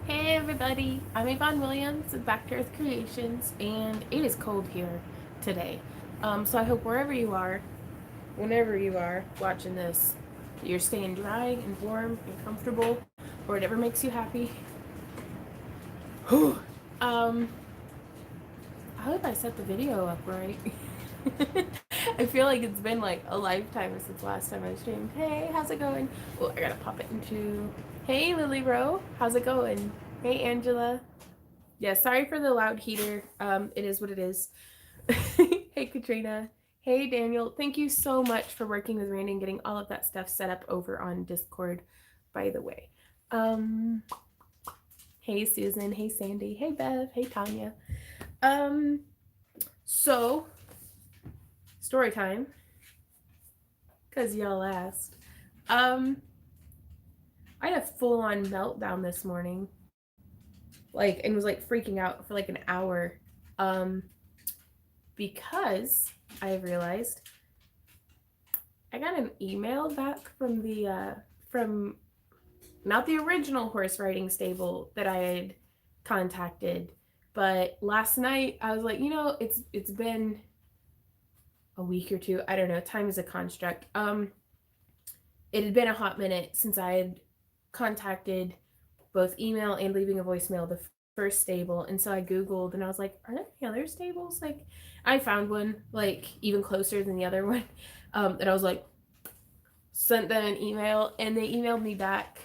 Hey everybody, I'm Yvonne Williams with Back to Earth Creations, and it is cold here today. So I hope wherever you are, whenever you are watching this, you're staying dry and warm and comfortable, or whatever makes you happy. um, I hope I set the video up right. I feel like it's been like a lifetime since last time I streamed. Hey, how's it going? Oh, I gotta pop it into. Hey, Lily Rowe, how's it going? Hey, Angela. Yeah, sorry for the loud heater. It is what it is. Hey, Katrina. Hey, Daniel. Thank you so much for working with Randy and getting all of that stuff set up over on Discord, by the way. Um, hey, Susan. Hey, Sandy. Hey, Bev. Hey, Tanya. Um, so, story time, because y'all asked. Um, I had a full on meltdown this morning, like, and was like freaking out for like an hour. Um, because I realized I got an email back from the from not the original horse riding stable that I had contacted, but last night I was like, it's been a week or two. I don't know. Time is a construct. It had been a hot minute since I had contacted both email and leaving a voicemail the first stable, and so I googled and I was like, are there any other stables? Like, I found one like even closer than the other one, and I was like, sent them an email, and they emailed me back,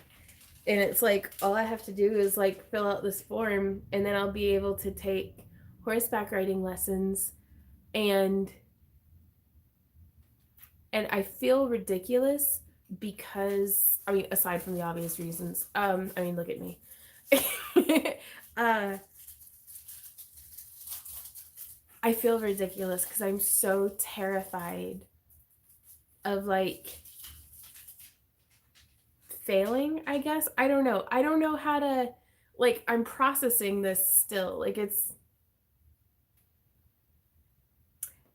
and it's like all I have to do is like fill out this form, and then I'll be able to take horseback riding lessons. And and I feel ridiculous because, I mean, aside from the obvious reasons, I mean, look at me. uh I feel ridiculous because I'm so terrified of like failing, I guess. I don't know how to, like, I'm processing this still. Like, it's,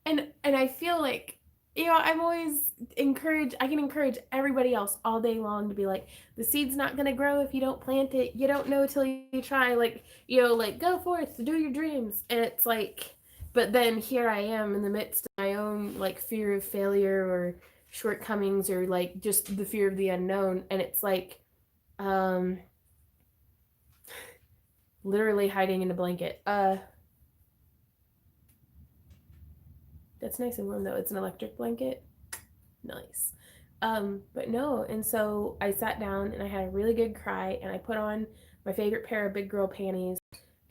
and I feel like, I'm always I can encourage everybody else all day long to be like, the seed's not going to grow if you don't plant it. You don't know till you try. Like, like, go forth, do your dreams. And it's like, but then here I am in the midst of my own like fear of failure or shortcomings, or like just the fear of the unknown. And it's like, um, literally hiding in a blanket. That's nice and warm though. It's an electric blanket. Nice. But no, and so I sat down and I had a really good cry, and I put on my favorite pair of big girl panties,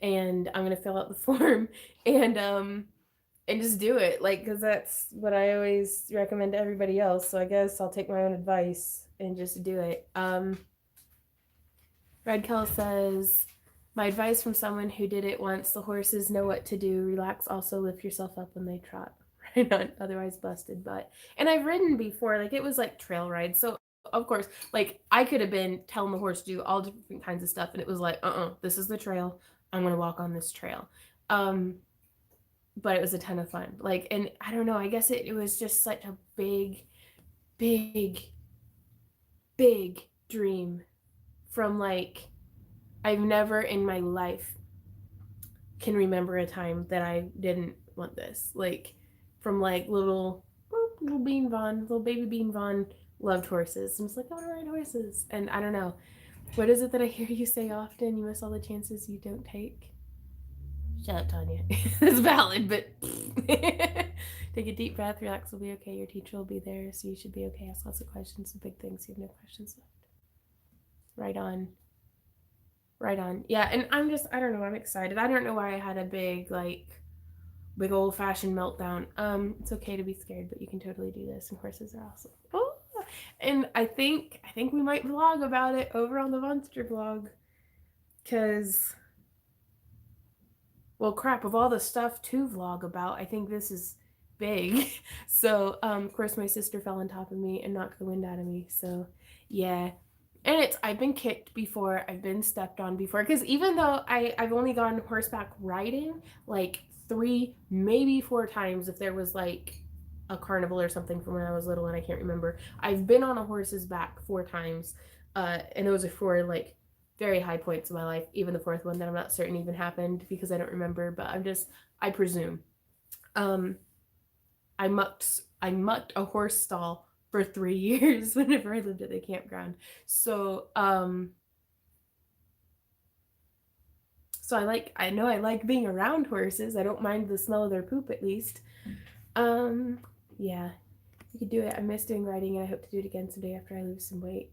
and I'm gonna fill out the form, and just do it, like, because that's what I always recommend to everybody else. So I guess I'll take my own advice and just do it. Red Kell says, my advice from someone who did it once: the horses know what to do. Relax, also lift yourself up when they trot. Right on, otherwise busted butt. And I've ridden before, like, it was like trail rides. So of course, like, I could have been telling the horse to do all different kinds of stuff, and it was like, this is the trail. I'm gonna walk on this trail. Um, but it was a ton of fun. Like, and I don't know, I guess it was just such a big, big dream from like, I've never in my life can remember a time that I didn't want this. Like, from like little Bean Vaughn, little baby Bean Vaughn loved horses. I'm just like, I want to ride horses. And I don't know. What is it that I hear you say often? You miss all the chances you don't take. Shut up, Tanya. It's valid, but take a deep breath, relax, will be okay. Your teacher will be there, so you should be okay. Ask lots of questions, the big things. You have no questions left. Right on. Right on. Yeah, and I don't know, I'm excited. I don't know why I had a big old fashioned meltdown. It's okay to be scared, but you can totally do this, and horses are awesome. Oh, and I think we might vlog about it over on the Monster vlog. Cause, well, crap, of all the stuff to vlog about, I think this is big. So, of course, my sister fell on top of me and knocked the wind out of me. So, yeah. And I've been kicked before, I've been stepped on before. Because even though I've only gone horseback riding like 3, maybe 4 times, if there was like a carnival or something from when I was little and I can't remember. I've been on a horse's back 4 times. And those are for like very high points in my life, even the fourth one that I'm not certain even happened because I don't remember, but I presume. Um, I mucked a horse stall for 3 years whenever I lived at the campground. So I know I like being around horses. I don't mind the smell of their poop at least. Um yeah, you could do it. I miss doing riding and I hope to do it again someday after I lose some weight.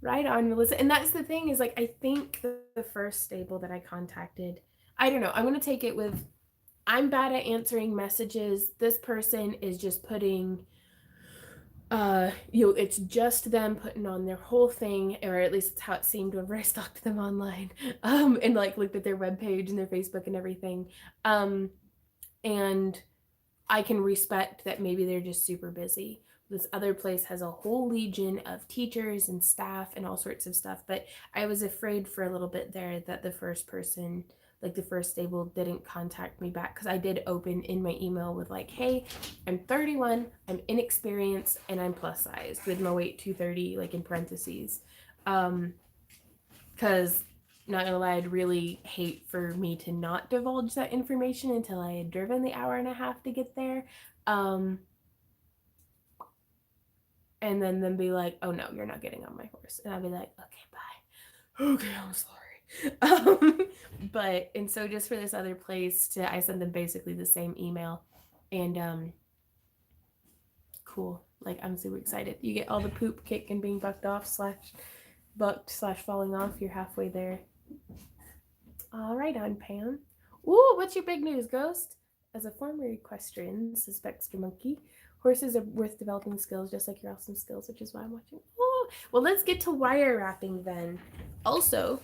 Right on, Melissa. And that's the thing is like I think the first stable that I contacted, I don't know. I'm gonna take it with I'm bad at answering messages. This person is just putting it's just them putting on their whole thing, or at least it's how it seemed whenever I stalked them online, and like looked at their webpage and their Facebook and everything. And I can respect that maybe they're just super busy. This other place has a whole legion of teachers and staff and all sorts of stuff. But I was afraid for a little bit there that the first person, like the first stable, didn't contact me back because I did open in my email with like, hey, I'm 31, I'm inexperienced, and I'm plus size with my weight 230, like in parentheses. Because not gonna lie, I'd really hate for me to not divulge that information until I had driven the hour and a half to get there. Um, and then them be like, oh no, you're not getting on my horse. And I'd be like, okay, bye. Okay, I'm sorry. But, and so just for this other place, I send them basically the same email. And cool. Like, I'm super excited. You get all the poop, kick, and being bucked / falling off. You're halfway there. All right, on Pam. Ooh, what's your big news, Ghost? As a former equestrian, suspects your monkey, horses are worth developing skills just like your awesome skills, which is why I'm watching. Oh, well, let's get to wire wrapping then. Also,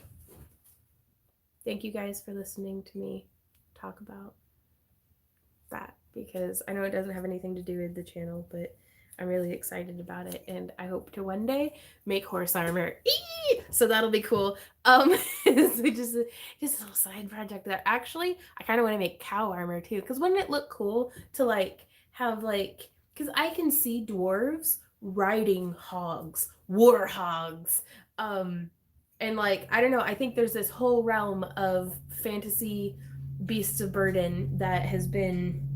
thank you guys for listening to me talk about that because I know it doesn't have anything to do with the channel, but I'm really excited about it, and I hope to one day make horse armor. Eee! So that'll be cool. So just a little side project that actually I kind of want to make cow armor too, because wouldn't it look cool to like have like because I can see dwarves riding hogs, war hogs, and like I don't know. I think there's this whole realm of fantasy beasts of burden that has been,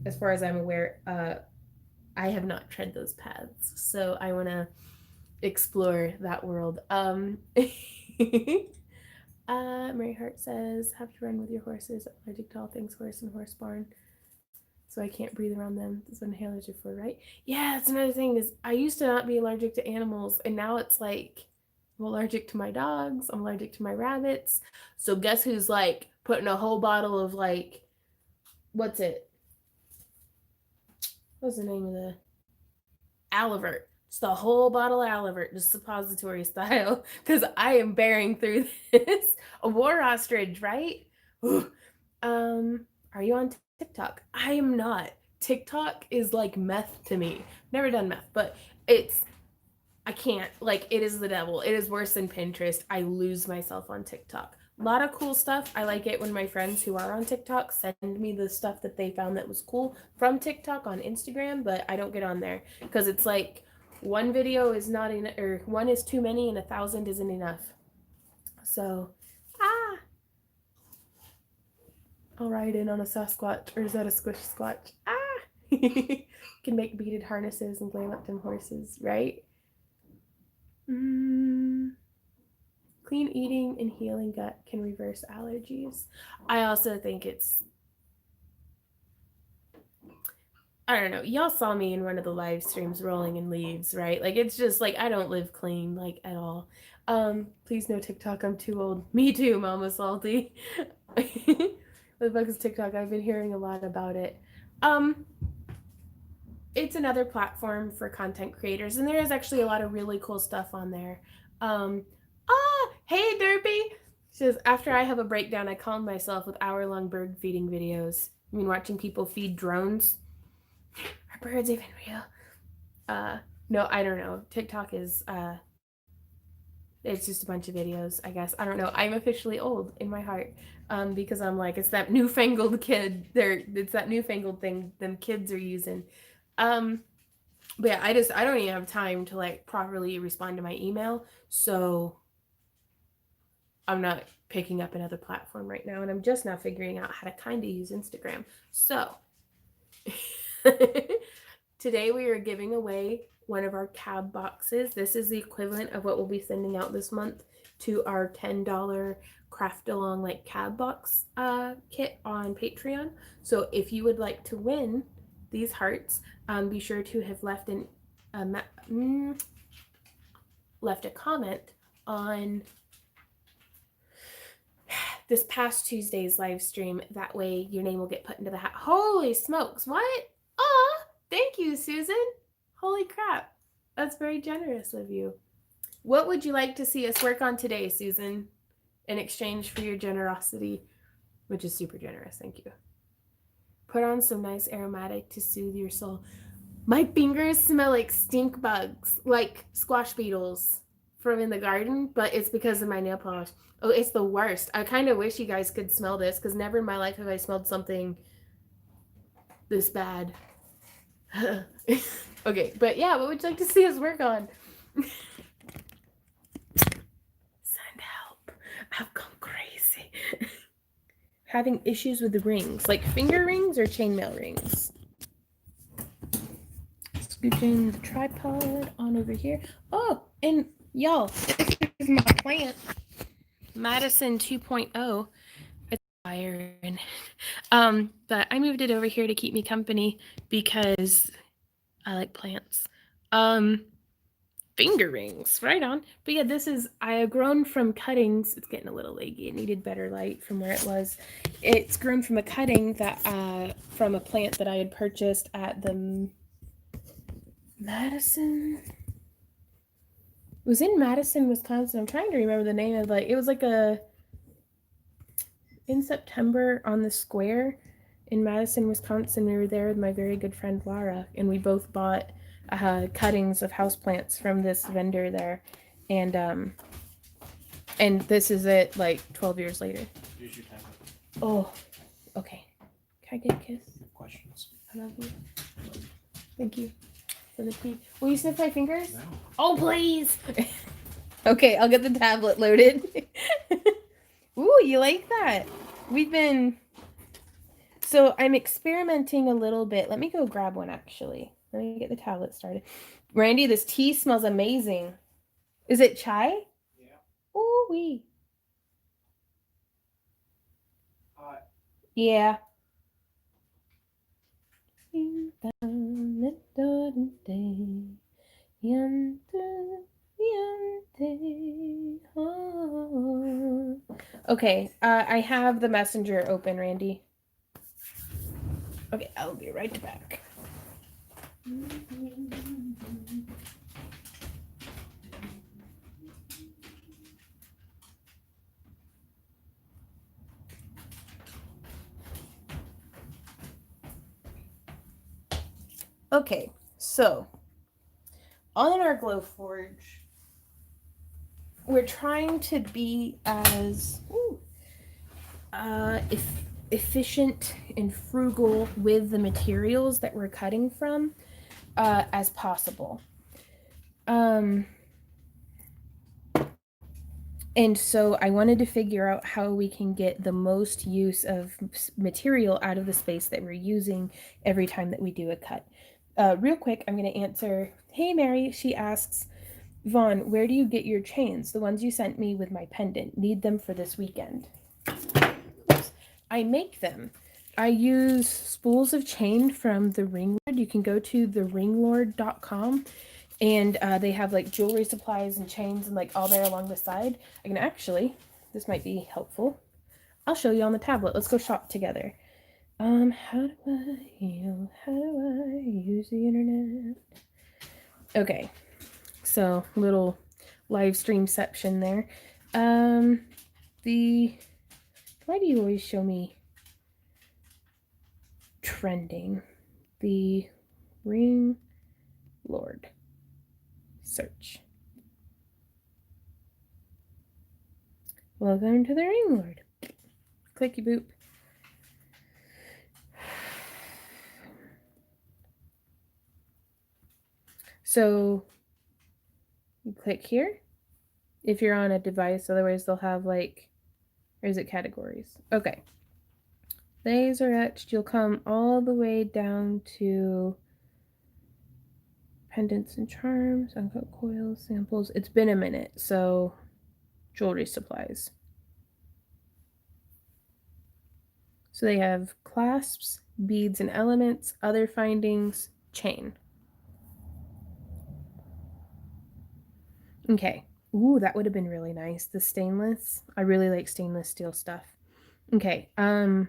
as far as I'm aware, I have not tread those paths, so I want to explore that world. Mary Hart says, "Have to run with your horses. I'm allergic to all things horse and horse barn, so I can't breathe around them. That's what inhalers are for, right?" Yeah, that's another thing. Is I used to not be allergic to animals, and now it's like I'm allergic to my dogs. I'm allergic to my rabbits. So guess who's like putting a whole bottle of like, what's it? What's the name of the Alivert. It's the whole bottle of Alivert, just suppository style, because I am bearing through this. A war ostrich, right? Are you on TikTok? I am not. TikTok is like meth to me. Never done meth, but I can't. Like, it is the devil. It is worse than Pinterest. I lose myself on TikTok. A lot of cool stuff. I like it when my friends who are on TikTok send me the stuff that they found that was cool from TikTok on Instagram, but I don't get on there because it's like one video is not enough, or one is too many and 1,000 isn't enough. So, I'll ride in on a Sasquatch, or is that a squish squatch? Can make beaded harnesses and glam up them horses, right? Clean eating and healing gut can reverse allergies. I also think I don't know. Y'all saw me in one of the live streams rolling in leaves, right? Like it's just like I don't live clean like at all. Please no TikTok. I'm too old. Me too, Mama Salty. The fuck is TikTok? I've been hearing a lot about it. It's another platform for content creators, and there is actually a lot of really cool stuff on there. Hey Derpy! She says, after I have a breakdown, I calm myself with hour-long bird feeding videos. I mean, watching people feed drones. Are birds even real? No, I don't know. TikTok is, it's just a bunch of videos, I guess. I don't know. I'm officially old in my heart, because I'm like, it's that newfangled it's that newfangled thing them kids are using. But yeah, I don't even have time to like properly respond to my email. So I'm not picking up another platform right now, and I'm just now figuring out how to kind of use Instagram. So today we are giving away one of our cab boxes. This is the equivalent of what we'll be sending out this month to our $10 craft along like cab box kit on Patreon. So if you would like to win these hearts, be sure to have left left a comment on this past Tuesday's live stream. That way your name will get put into the hat. Holy smokes, what? Thank you, Susan. Holy crap. That's very generous of you. What would you like to see us work on today, Susan, in exchange for your generosity, which is super generous? Thank you. Put on some nice aromatic to soothe your soul. My fingers smell like stink bugs, like squash beetles from in the garden, but it's because of my nail polish. Oh, it's the worst. I kind of wish you guys could smell this, because never in my life have I smelled something this bad. Okay, but yeah, what would you like to see us work on? Send help. I've gone crazy. Having issues with the rings, like finger rings or chainmail rings. Scooching the tripod on over here. Oh, and y'all, this is my plant, Madison 2.0. It's iron. But I moved it over here to keep me company because I like plants. Finger rings, right on. But yeah, this is, I have grown from cuttings. It's getting a little leggy. It needed better light from where it was. It's grown from a cutting that, from a plant that I had purchased at the Madison. It was in Madison, Wisconsin. I'm trying to remember the name of it was like in September on the square in Madison, Wisconsin. We were there with my very good friend Laura, and we both bought cuttings of houseplants from this vendor there, and this is it like 12 years later. Here's your tablet. Oh, okay. Can I get a kiss? Questions? I love you. Thank you for the tea. Will you sniff my fingers? No. Oh, please. Okay, I'll get the tablet loaded. Ooh, you like that? So I'm experimenting a little bit. Let me go grab one, actually. Let me get the tablet started. Randy, this tea smells amazing. Is it chai? Yeah. Ooh wee. Hot. Yeah. Okay, I have the messenger open, Randy. Okay, I'll be right back. Okay, so on our Glowforge, we're trying to be as efficient and frugal with the materials that we're cutting from as possible. And so I wanted to figure out how we can get the most use of material out of the space that we're using every time that we do a cut. Real quick, I'm going to answer. Hey, Mary, she asks, Vaughn, where do you get your chains? The ones you sent me with my pendant. Need them for this weekend. Oops. I make them. I use spools of chain from the Ring Lord. You can go to theringlord.com. And they have like jewelry supplies and chains and like all there along the side. I can actually, this might be helpful. I'll show you on the tablet. Let's go shop together. How do I use the internet? Okay, so little live streamception there. Why do you always show me trending? The Ring Lord. Search. Welcome to the Ring Lord. Clicky boop. So you click here. if you're on a device. Otherwise, they'll have like, or is it categories? Okay. Laser etched, you'll come all the way down to pendants and charms, uncut coils, samples. It's been a minute, so jewelry supplies. So they have clasps, beads and elements, other findings, chain. Okay. Ooh, that would have been really nice. The stainless. I really like stainless steel stuff. Okay. I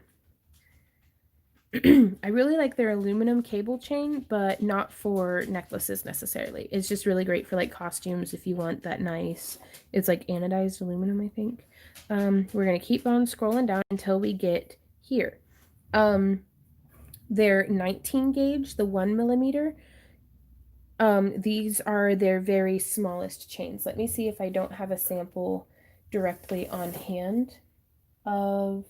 really like their aluminum cable chain, but not for necklaces necessarily. It's just really great for like costumes if you want that nice. It's like anodized aluminum, I think. We're gonna keep on scrolling down until we get here. Their 19 gauge, the 1 millimeter. These are their very smallest chains. Let me see if I don't have a sample directly on hand of.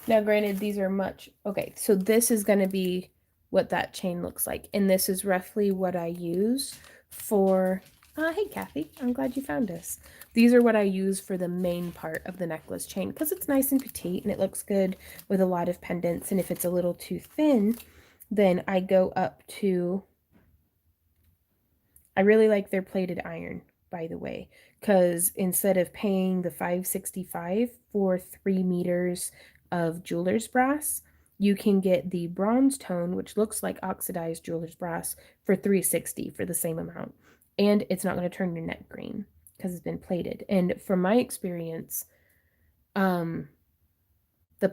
Now, granted, these are much. Okay, so this is going to be what that chain looks like. And this is roughly what I use for. Hey, Kathy, I'm glad you found us. These are what I use for the main part of the necklace chain because it's nice and petite and it looks good with a lot of pendants. And if it's a little too thin, then I go up to. I really like their plated iron, by the way, because instead of paying the $5.65 for 3 meters of jeweler's brass, you can get the bronze tone, which looks like oxidized jeweler's brass, for $3.60 for the same amount. And it's not going to turn your neck green because it's been plated. And from my experience, the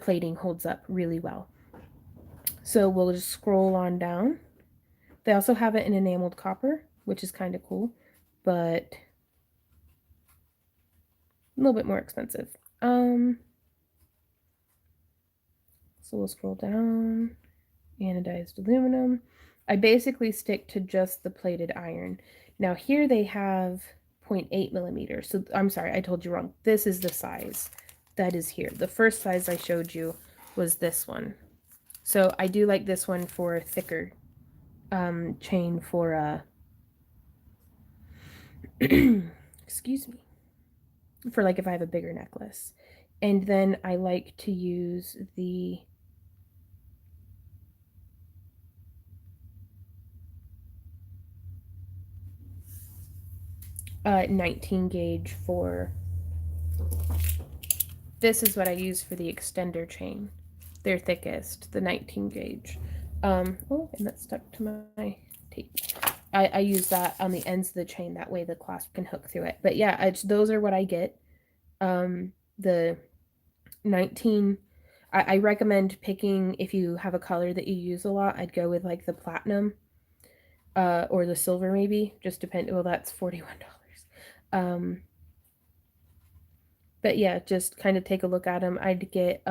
plating holds up really well. So we'll just scroll on down. They also have it in enameled copper, which is kind of cool, but a little bit more expensive. So we'll scroll down. Anodized aluminum. I basically stick to just the plated iron. Now here they have 0.8 millimeters. So I'm sorry, I told you wrong. This is the size that is here. The first size I showed you was this one. So I do like this one for a thicker chain for excuse me, for like if I have a bigger necklace. And then I like to use the 19 gauge for. This is what I use for the extender chain. Their thickest, the 19 gauge. Oh, and that's stuck to my tape. I use that on the ends of the chain. That way the clasp can hook through it. But yeah, those are what I get. The 19. I recommend picking, if you have a color that you use a lot, I'd go with like the platinum or the silver maybe. Just depend. Well, that's $41. But yeah, just kind of take a look at them. I'd get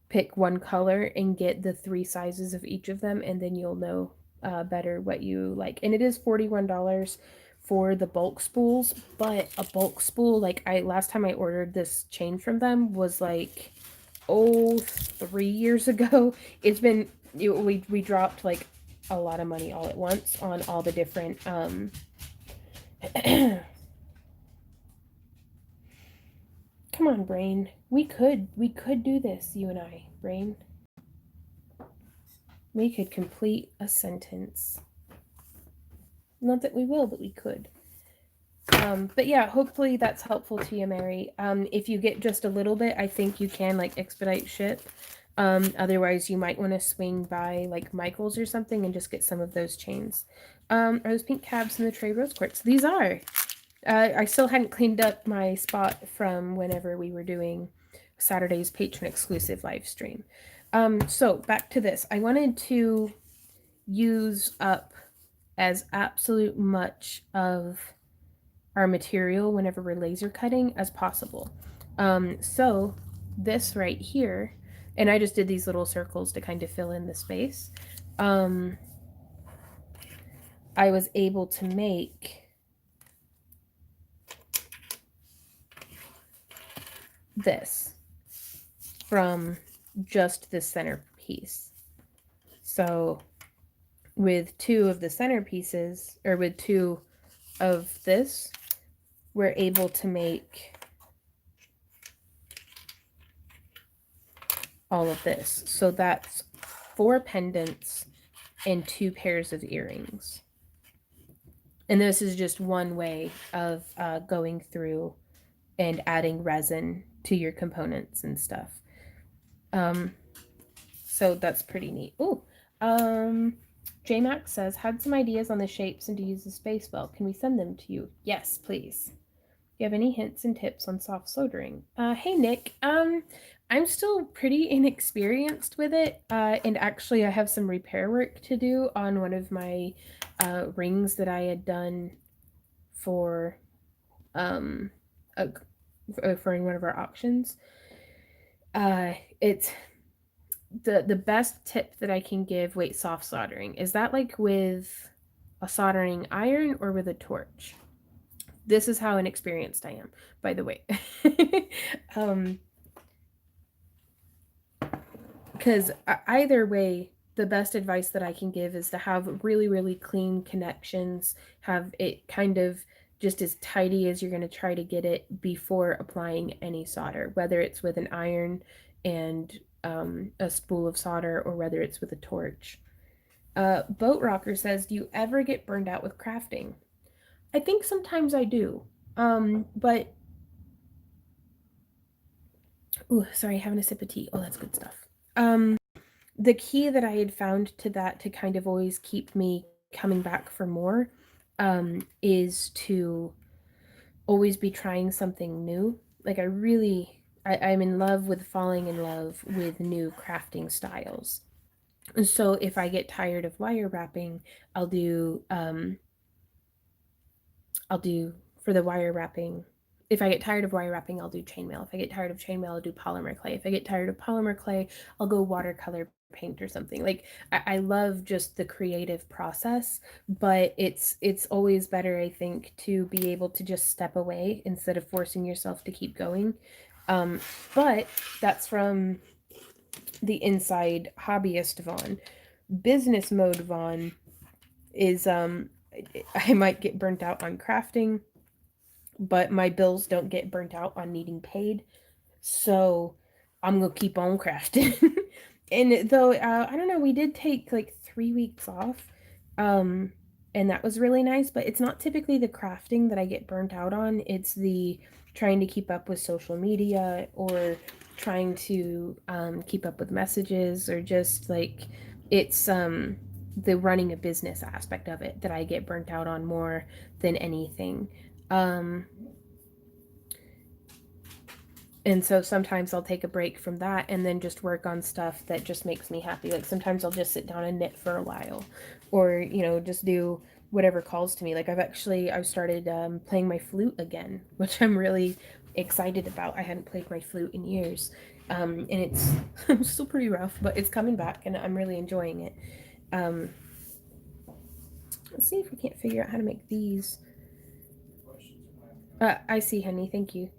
pick one color and get the 3 sizes of each of them, and then you'll know better what you like. And it is $41 for the bulk spools, but a bulk spool, like last time I ordered this chain from them was like 3 years ago. It's been we dropped like a lot of money all at once on all the different Come on, brain. We could do this, you and I, brain. We could complete a sentence. Not that we will, but we could. But yeah, hopefully that's helpful to you, Mary. If you get just a little bit, I think you can like expedite ship. Otherwise you might want to swing by like Michael's or something and just get some of those chains. Are those pink cabs in the tray rose quartz? These are. I still hadn't cleaned up my spot from whenever we were doing Saturday's patron exclusive live stream. So back to this. I wanted to use up as absolute much of our material whenever we're laser cutting as possible. So this right here, and I just did these little circles to kind of fill in the space. I was able to make this from just this center piece. So with 2 of the centerpieces, or with 2 of this, we're able to make all of this. So that's 4 pendants and 2 pairs of earrings. And this is just one way of going through and adding resin to your components and stuff. So that's pretty neat. Ooh, JMax says, had some ideas on the shapes and to use the space belt. Can we send them to you? Yes, please. Do you have any hints and tips on soft soldering? Hey Nick, I'm still pretty inexperienced with it, and actually I have some repair work to do on one of my rings that I had done for for one of our auctions. It's the best tip that I can give. Wait, soft soldering, is that like with a soldering iron or with a torch? This is how inexperienced I am, by the way. Because either way, the best advice that I can give is to have really, really clean connections, have it kind of just as tidy as you're going to try to get it before applying any solder, whether it's with an iron and a spool of solder, or whether it's with a torch. Boat Rocker says, do you ever get burned out with crafting? I think sometimes I do. But ooh, sorry, having a sip of tea. Oh, that's good stuff. The key that I had found to that, to kind of always keep me coming back for more, is to always be trying something new. Like I'm in love with falling in love with new crafting styles. So if I get tired of wire wrapping, I'll do for the wire wrapping. If I get tired of wire wrapping, I'll do chainmail. If I get tired of chainmail, I'll do polymer clay. If I get tired of polymer clay, I'll go watercolor paint or something. Like I love just the creative process, but it's always better, I think, to be able to just step away instead of forcing yourself to keep going. But that's from the inside hobbyist Vaughn. Business mode Vaughn is I might get burnt out on crafting, but my bills don't get burnt out on needing paid. So I'm gonna keep on crafting. And though I don't know, we did take like 3 weeks off, and that was really nice. But it's not typically the crafting that I get burnt out on. It's the trying to keep up with social media, or trying to keep up with messages, or just like it's the running a business aspect of it that I get burnt out on more than anything. And so sometimes I'll take a break from that and then just work on stuff that just makes me happy. Like sometimes I'll just sit down and knit for a while, or, just do whatever calls to me. Like I've started playing my flute again, which I'm really excited about. I hadn't played my flute in years. And it's still pretty rough, but it's coming back and I'm really enjoying it. Let's see if we can't figure out how to make these. I see, honey. Thank you.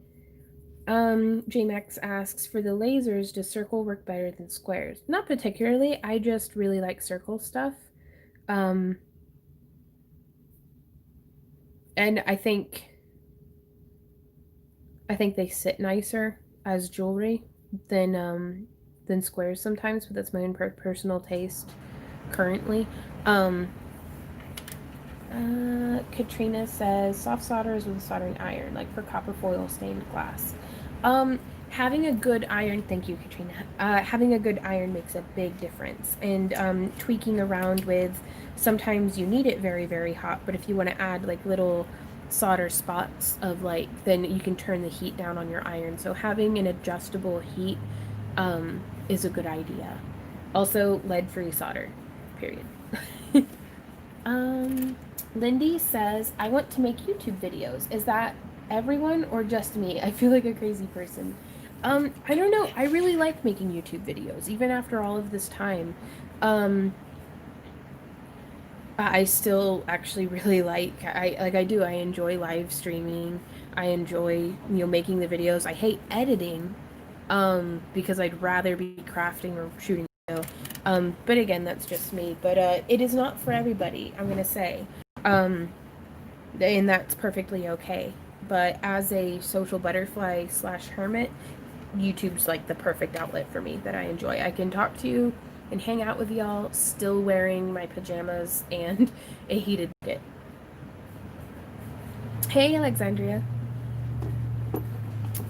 JMax asks, for the lasers, does circle work better than squares? Not particularly. I just really like circle stuff. And I think they sit nicer as jewelry than squares sometimes, but that's my own personal taste currently. Katrina says, soft solders with a soldering iron, like for copper foil stained glass. Having a good iron, thank you, Katrina. Having a good iron makes a big difference. And tweaking around with, sometimes you need it very, very hot, but if you want to add like little solder spots of then you can turn the heat down on your iron. So having an adjustable heat is a good idea. Also, lead-free solder, period. Lindy says, I want to make YouTube videos. Is that everyone or just me? I feel like a crazy person. I don't know. I really like making YouTube videos, even after all of this time. I still actually really I do. I enjoy live streaming. I enjoy, making the videos. I hate editing, because I'd rather be crafting or shooting video. But again, that's just me. But it is not for everybody, I'm going to say. And that's perfectly okay. But as a social butterfly / hermit, YouTube's like the perfect outlet for me that I enjoy. I can talk to you and hang out with y'all still wearing my pajamas and a heated blanket. Hey, Alexandria.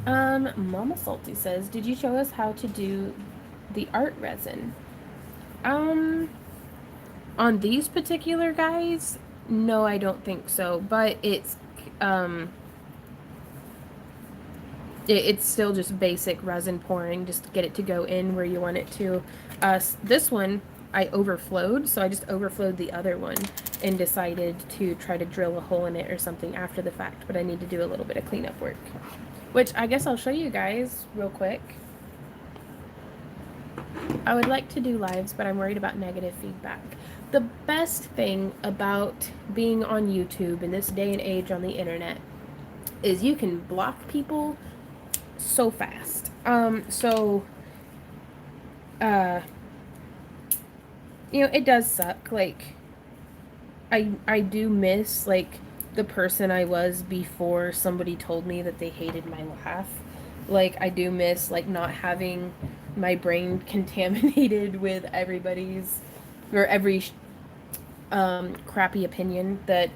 Mama Salty says, did you show us how to do the art resin? On these particular guys, no, I don't think so. But it's still just basic resin pouring, just to get it to go in where you want it to. This one I overflowed, so I just overflowed the other one and decided to try to drill a hole in it or something after the fact, but I need to do a little bit of cleanup work, which I guess I'll show you guys real quick. I would like to do lives, but I'm worried about negative feedback. The best thing about being on YouTube in this day and age on the internet is you can block people so fast. It does suck. Like, I do miss, like, the person I was before somebody told me that they hated my laugh. Like, I do miss, like, not having my brain contaminated with everybody's, or every, crappy opinion that,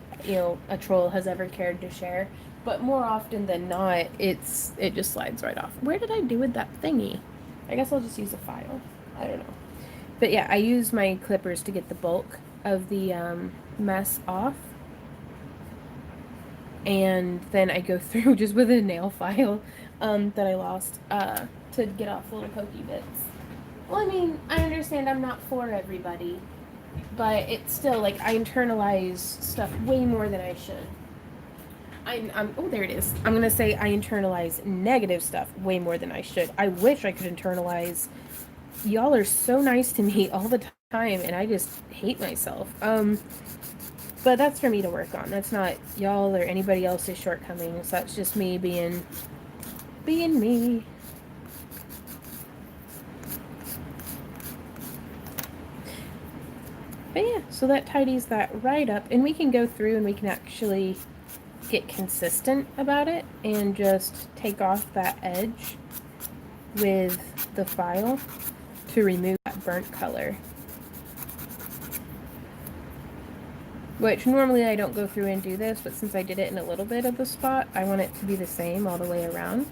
a troll has ever cared to share. But more often than not, it just slides right off. Where did I do with that thingy? I guess I'll just use a file. I don't know. But yeah, I use my clippers to get the bulk of the mess off. And then I go through just with a nail file that I lost to get off little pokey bits. Well, I mean, I understand I'm not for everybody, but it's still, like, I internalize stuff way more than I should. Oh, there it is. I'm going to say I internalize negative stuff way more than I should. I wish I could internalize, y'all are so nice to me all the time, and I just hate myself. But that's for me to work on. That's not y'all or anybody else's shortcomings. That's just me being me. But yeah, so that tidies that right up, and we can go through and we can actually get consistent about it and just take off that edge with the file to remove that burnt color. Which normally I don't go through and do this, but since I did it in a little bit of the spot, I want it to be the same all the way around.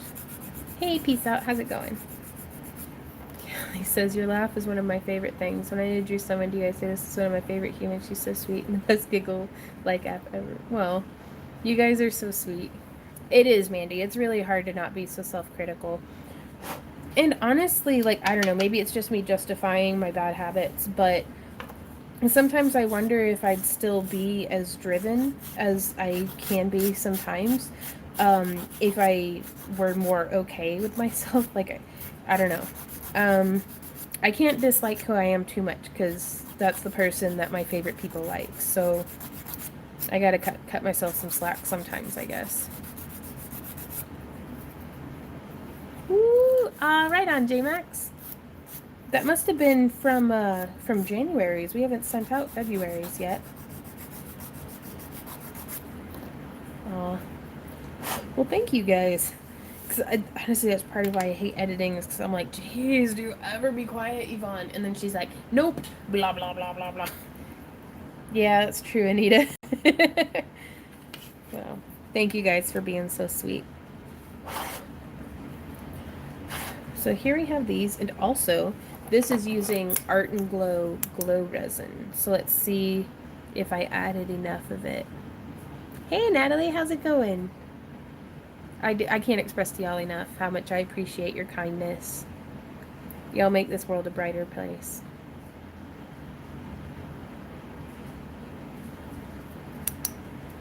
Hey, peace out, how's it going? He says, your laugh is one of my favorite things. When I introduce someone to you, I say this is one of my favorite humans. She's so sweet and the best giggle like app ever. Well, you guys are so sweet. It is, Mandy. It's really hard to not be so self-critical. And honestly, like, I don't know, maybe it's just me justifying my bad habits, but sometimes I wonder if I'd still be as driven as I can be sometimes, if I were more okay with myself. Like, I don't know. I can't dislike who I am too much, because that's the person that my favorite people like. So I gotta cut myself some slack sometimes, I guess. Woo! Right on, J-Max. That must have been from January's. We haven't sent out February's yet. Aw. Well, thank you guys. Because honestly, that's part of why I hate editing, is because I'm like, geez, do you ever be quiet, Yvonne? And then she's like, nope, blah, blah, blah, blah, blah. Yeah, that's true, Anita. Well, thank you guys for being so sweet. So here we have these, and also, this is using Art and Glow resin. So let's see if I added enough of it. Hey, Natalie, how's it going? I can't express to y'all enough how much I appreciate your kindness. Y'all make this world a brighter place.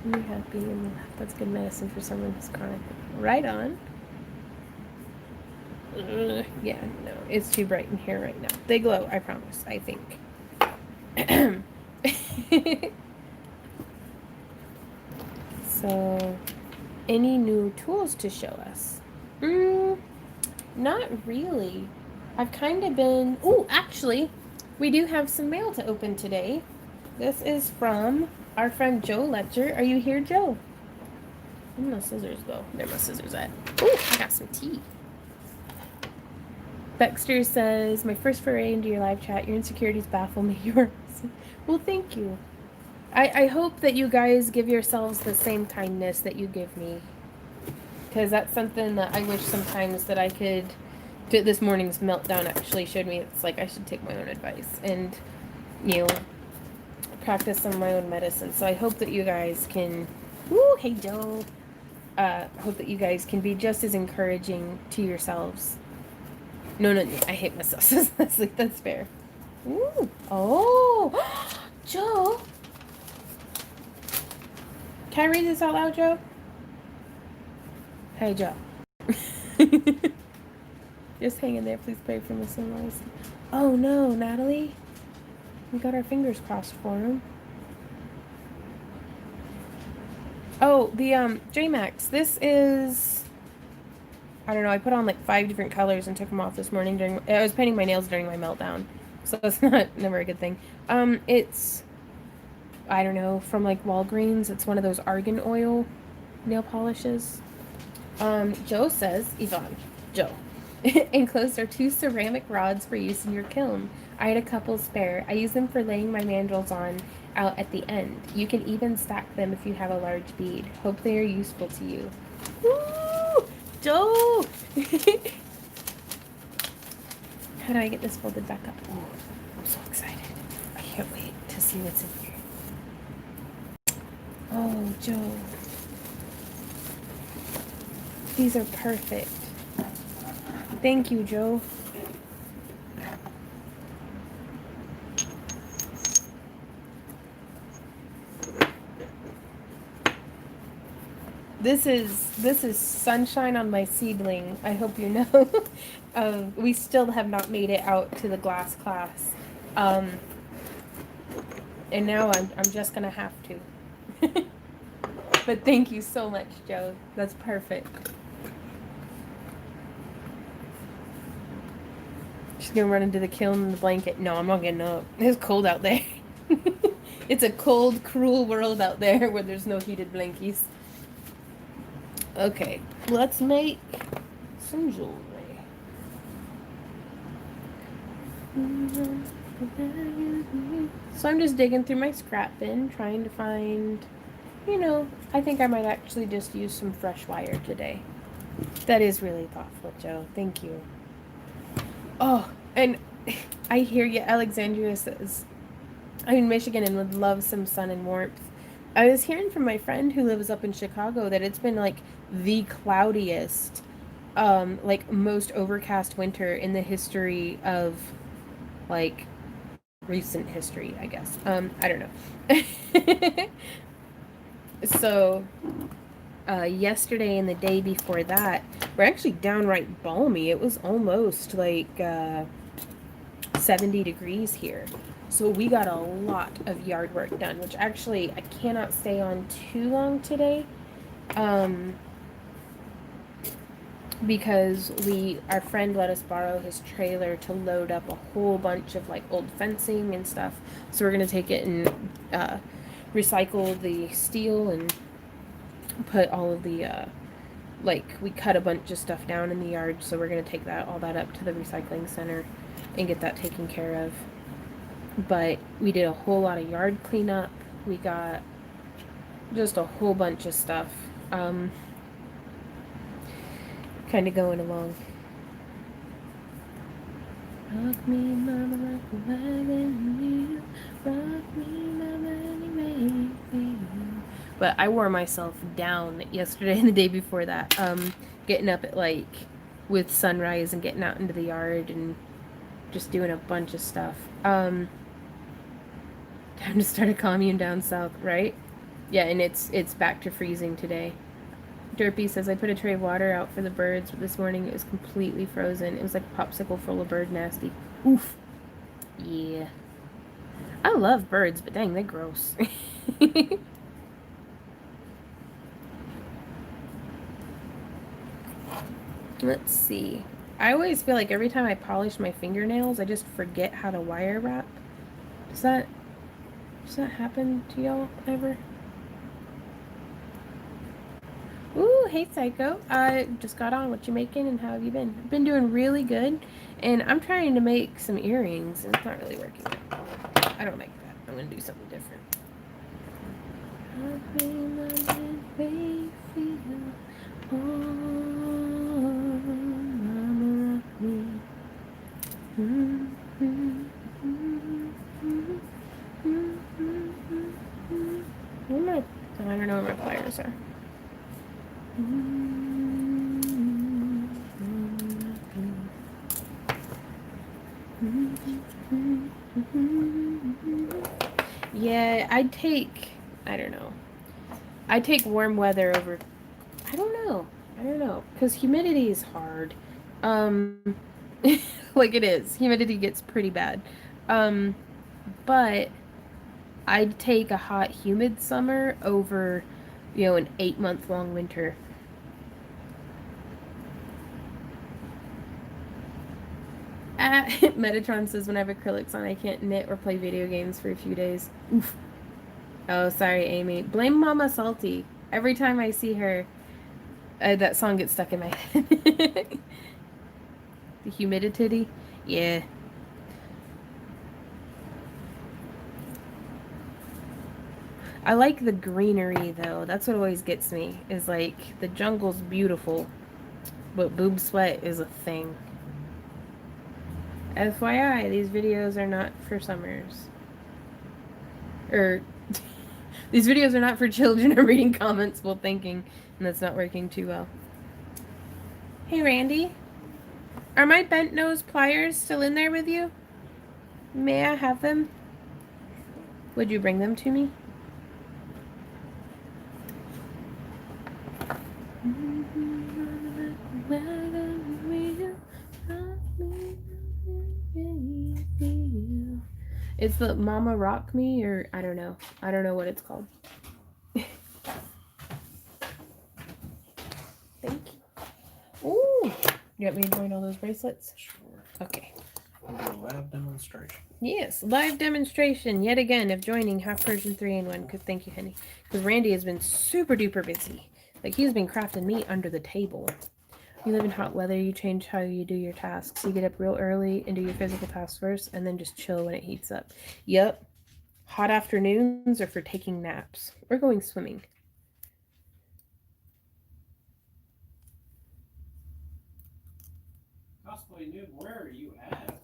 You happy and that's good medicine for someone who's chronic. Right on. Yeah, no, it's too bright in here right now. They glow, I promise, I think. So, any new tools to show us? Not really. I've kind of been... Oh, actually, We do have some mail to open today. This is from our friend Joe Letcher. Are you here, Joe? Where are my scissors go? There my scissors at. Oh, I got some tea. Dexter says, my first foray into your live chat. Your insecurities baffle me. Yours. Well, thank you. I hope that you guys give yourselves the same kindness that you give me. Because that's something that I wish sometimes that I could... This morning's meltdown actually showed me it's like I should take my own advice and, you know, practice some of my own medicine. So I hope that you guys can... Woo, hey, Joe. Hope that you guys can be just as encouraging to yourselves. No, I hate myself. That's fair. Ooh. Oh, Joe. Can I read this out loud, Joe? Hey, Joe. Just hang in there. Please pray for Miss Sunrise. Oh, no, Natalie. We got our fingers crossed for him. Oh, the, J-Max. This is... I don't know, I put on like 5 different colors and took them off this morning during... I was painting my nails during my meltdown. So that's never a good thing. It's... I don't know, from like Walgreens. It's one of those argan oil nail polishes. Joe says, Yvonne, Joe. Enclosed are 2 ceramic rods for use in your kiln. I had a couple spare. I use them for laying my mandrels on out at the end. You can even stack them if you have a large bead. Hope they are useful to you. Woo! Joe! How do I get this folded back up? Ooh, I'm so excited. I can't wait to see what's in here. Oh, Joe. These are perfect. Thank you, Joe. This is sunshine on my seedling. I hope you know. We still have not made it out to the glass class. And now I'm just gonna have to. But thank you so much, Joe. That's perfect. She's gonna run into the kiln in the blanket. No, I'm not getting up. It's cold out there. It's a cold, cruel world out there where there's no heated blankies. Okay, let's make some jewelry. So I'm just digging through my scrap bin, trying to find, you know, I think I might actually just use some fresh wire today. That is really thoughtful, Joe. Thank you. Oh, and I hear you. Alexandria says, I'm in Michigan and would love some sun and warmth. I was hearing from my friend who lives up in Chicago that it's been like the cloudiest, like most overcast winter in the history of like recent history, I guess. I don't know. So, yesterday and the day before that were actually downright balmy. It was almost like 70 degrees here. So we got a lot of yard work done, which actually I cannot stay on too long today. Because our friend let us borrow his trailer to load up a whole bunch of like old fencing and stuff. So we're gonna take it and recycle the steel and put all of the like we cut a bunch of stuff down in the yard, so we're gonna take all that up to the recycling center and get that taken care of. But we did a whole lot of yard cleanup. We got just a whole bunch of stuff kind of going along. Rock me, mama, like a wagon wheel. Rock me, mama, anyway. But I wore myself down yesterday and the day before that. Getting up at like with sunrise and getting out into the yard and just doing a bunch of stuff. Time to start a commune down south, right? Yeah, and it's back to freezing today. Derpy says, I put a tray of water out for the birds, but this morning it was completely frozen. It was like a popsicle full of bird nasty. Oof. Yeah. I love birds, but dang, they're gross. Let's see. I always feel like every time I polish my fingernails, I just forget how to wire wrap. Does that happen to y'all ever? Ooh, hey Psycho. I just got on. What you making and how have you been? I've been doing really good, and I'm trying to make some earrings, and it's not really working. I don't like that. I'm gonna do something different. I don't know where my pliers are. Yeah, I don't know. I'd take warm weather over, I don't know. I don't know. Because humidity is hard. Um, like it is. Humidity gets pretty bad. Um, but I'd take a hot, humid summer over, an 8 month long winter. Metatron says when I have acrylics on, I can't knit or play video games for a few days. Oof. Oh, sorry, Amy. Blame Mama Salty. Every time I see her, that song gets stuck in my head. The humidity? Yeah. I like the greenery though. That's what always gets me. Is like the jungle's beautiful, but boob sweat is a thing. FYI, these videos are not for summers. Or these videos are not for children or reading comments while thinking, and that's not working too well. Hey Randy, are my bent nose pliers still in there with you? May I have them? Would you bring them to me? It's the Mama Rock Me, or I don't know. I don't know what it's called. Thank you. Ooh, you want me to join all those bracelets? Sure. Okay. We'll do a lab demonstration. Yes, live demonstration yet again of joining Half Persian 3-in-1. Thank you, honey. Because Randy has been super duper busy. Like he's been crafting meat under the table. You live in hot weather, you change how you do your tasks. You get up real early and do your physical tasks first, and then just chill when it heats up. Yep. Hot afternoons are for taking naps or going swimming. Cosplay Noob, where are you at?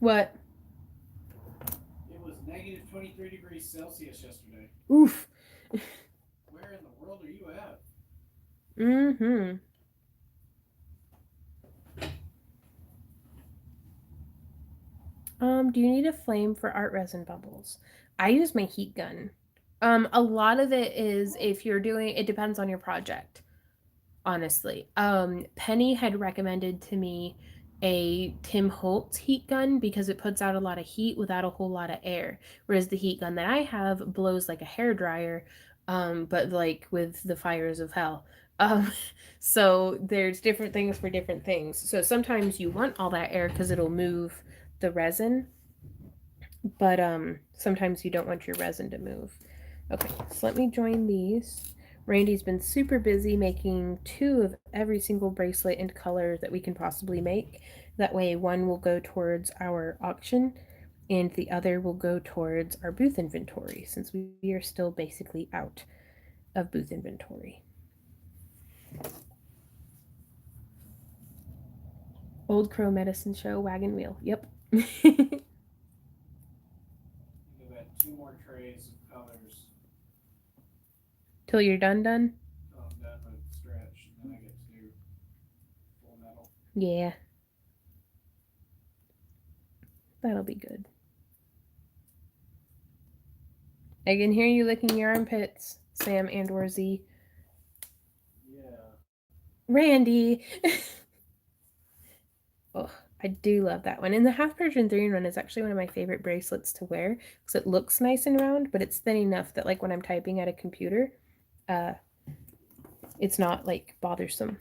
What? It was negative 23 degrees Celsius yesterday. Oof. Where in the world are you at? Mm-hmm. Do you need a flame for art resin bubbles? I use my heat gun. A lot of it is if you're doing, it depends on your project, honestly. Penny had recommended to me a Tim Holtz heat gun because it puts out a lot of heat without a whole lot of air. Whereas the heat gun that I have blows like a hair dryer, but like with the fires of hell. Um, so there's different things for different things. So sometimes you want all that air because it'll move the resin, but sometimes you don't want your resin to move. Okay, so let me join these. Randy's been super busy making 2 of every single bracelet and color that we can possibly make. That way one will go towards our auction and the other will go towards our booth inventory since we are still basically out of booth inventory. Old Crow Medicine Show wagon wheel. Yep. You've got 2 more trays of colors. Till you're done. Till I'm done with stretch, and then I get to do full metal. Yeah. That'll be good. I can hear you licking your armpits, Sam and or Z. Yeah. Randy! Oh, I do love that one. And the Half Persian 3-in-1 is actually one of my favorite bracelets to wear because it looks nice and round, but it's thin enough that like when I'm typing at a computer, it's not like bothersome.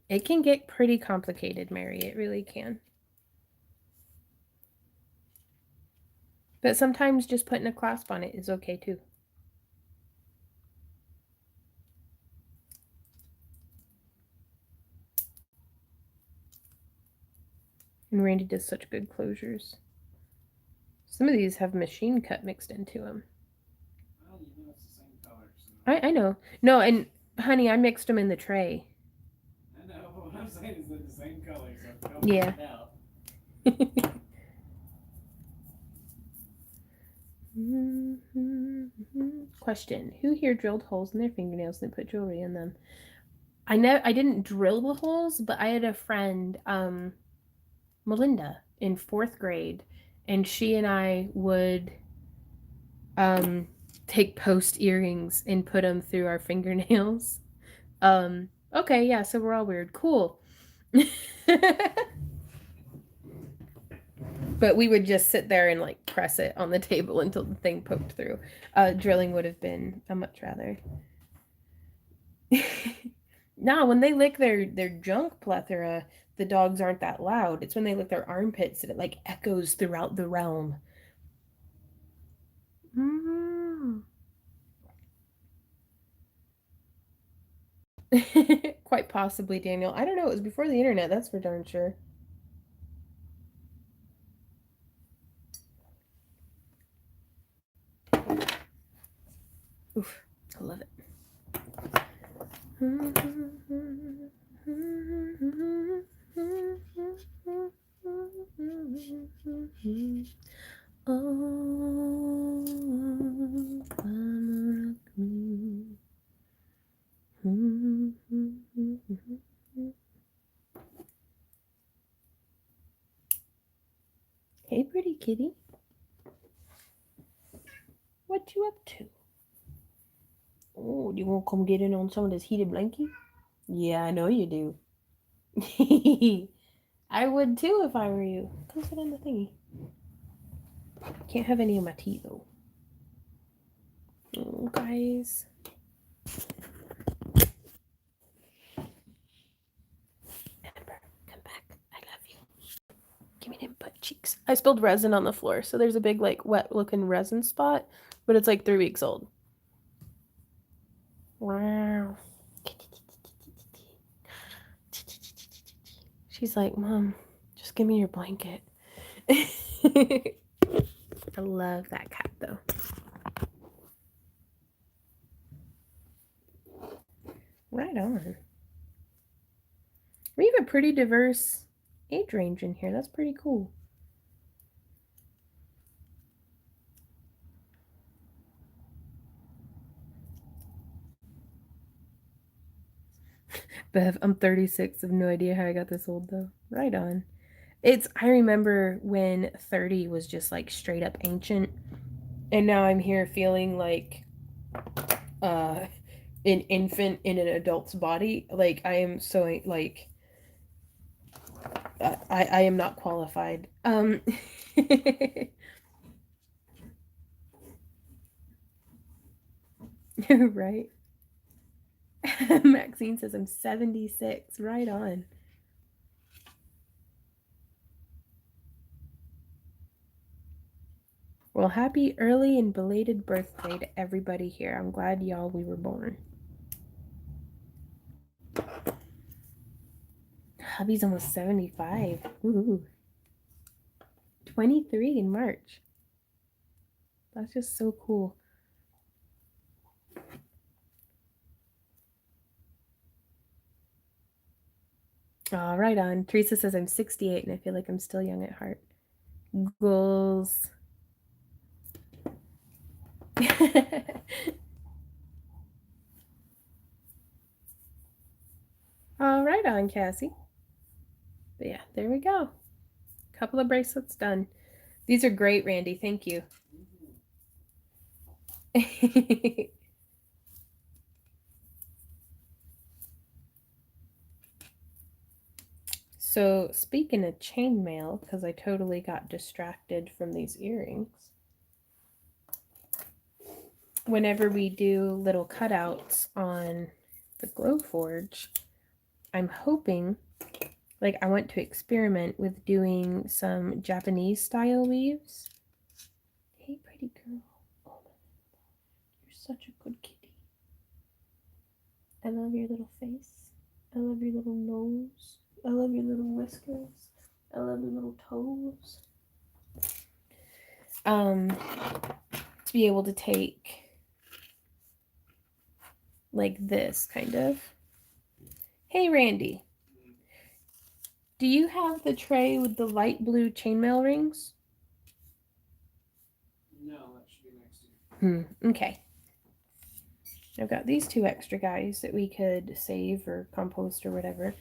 It can get pretty complicated, Mary. It really can. But sometimes just putting a clasp on it is okay too. And Randy does such good closures. Some of these have machine cut mixed into them. Well, you know it's the same color. So. I know. No, and honey, I mixed them in the tray. I know. What I'm saying is they're the same color, so don't Yeah. find out. Question: Who here drilled holes in their fingernails and put jewelry in them? I didn't drill the holes, but I had a friend, Melinda, in 4th grade, and she and I would take post earrings and put them through our fingernails. Okay, yeah, so we're all weird. Cool. But we would just sit there and like press it on the table until the thing poked through. Drilling would have been a much rather. Nah, when they lick their junk plethora, the dogs aren't that loud. It's when they lick their armpits that it like echoes throughout the realm. Mm. Quite possibly, Daniel. I don't know. It was before the internet, that's for darn sure. Oof, I love it. Oh, come rock me. Hey, pretty kitty. What you up to? Oh, do you want to come get in on some of this heated blankie? Yeah, I know you do. I would too if I were you. Come sit on the thingy. Can't have any of my tea though. Oh, guys. Amber, come back. I love you. Give me them butt cheeks. I spilled resin on the floor, so there's a big, like, wet looking resin spot, but it's like 3 weeks old. Wow. She's like, Mom, just give me your blanket. I love that cat though. Right on. We have a pretty diverse age range in here. That's pretty cool. Bev, I'm 36. I have no idea how I got this old though. Right on. I remember when 30 was just like straight up ancient. And now I'm here feeling like an infant in an adult's body. Like I am so like I am not qualified. Right. Maxine says I'm 76. Right on. Well, happy early and belated birthday to everybody here. I'm glad we were born. Hubby's almost 75. Ooh. 23 in March. That's just so cool. Oh, right on. Teresa says I'm 68 and I feel like I'm still young at heart. Goals. All right on, Cassie. But yeah, there we go. Couple of bracelets done. These are great, Randy. Thank you. So, speaking of chainmail, because I totally got distracted from these earrings, whenever we do little cutouts on the Glowforge, I'm hoping, like, I want to experiment with doing some Japanese style weaves. Hey, pretty girl. Oh, you're such a good kitty. I love your little face. I love your little nose. I love your little whiskers. I love your little toes. To be able to take like this kind of. Hey, Randy. Do you have the tray with the light blue chainmail rings? No, that should be next to you. Okay. I've got these 2 extra guys that we could save or compost or whatever.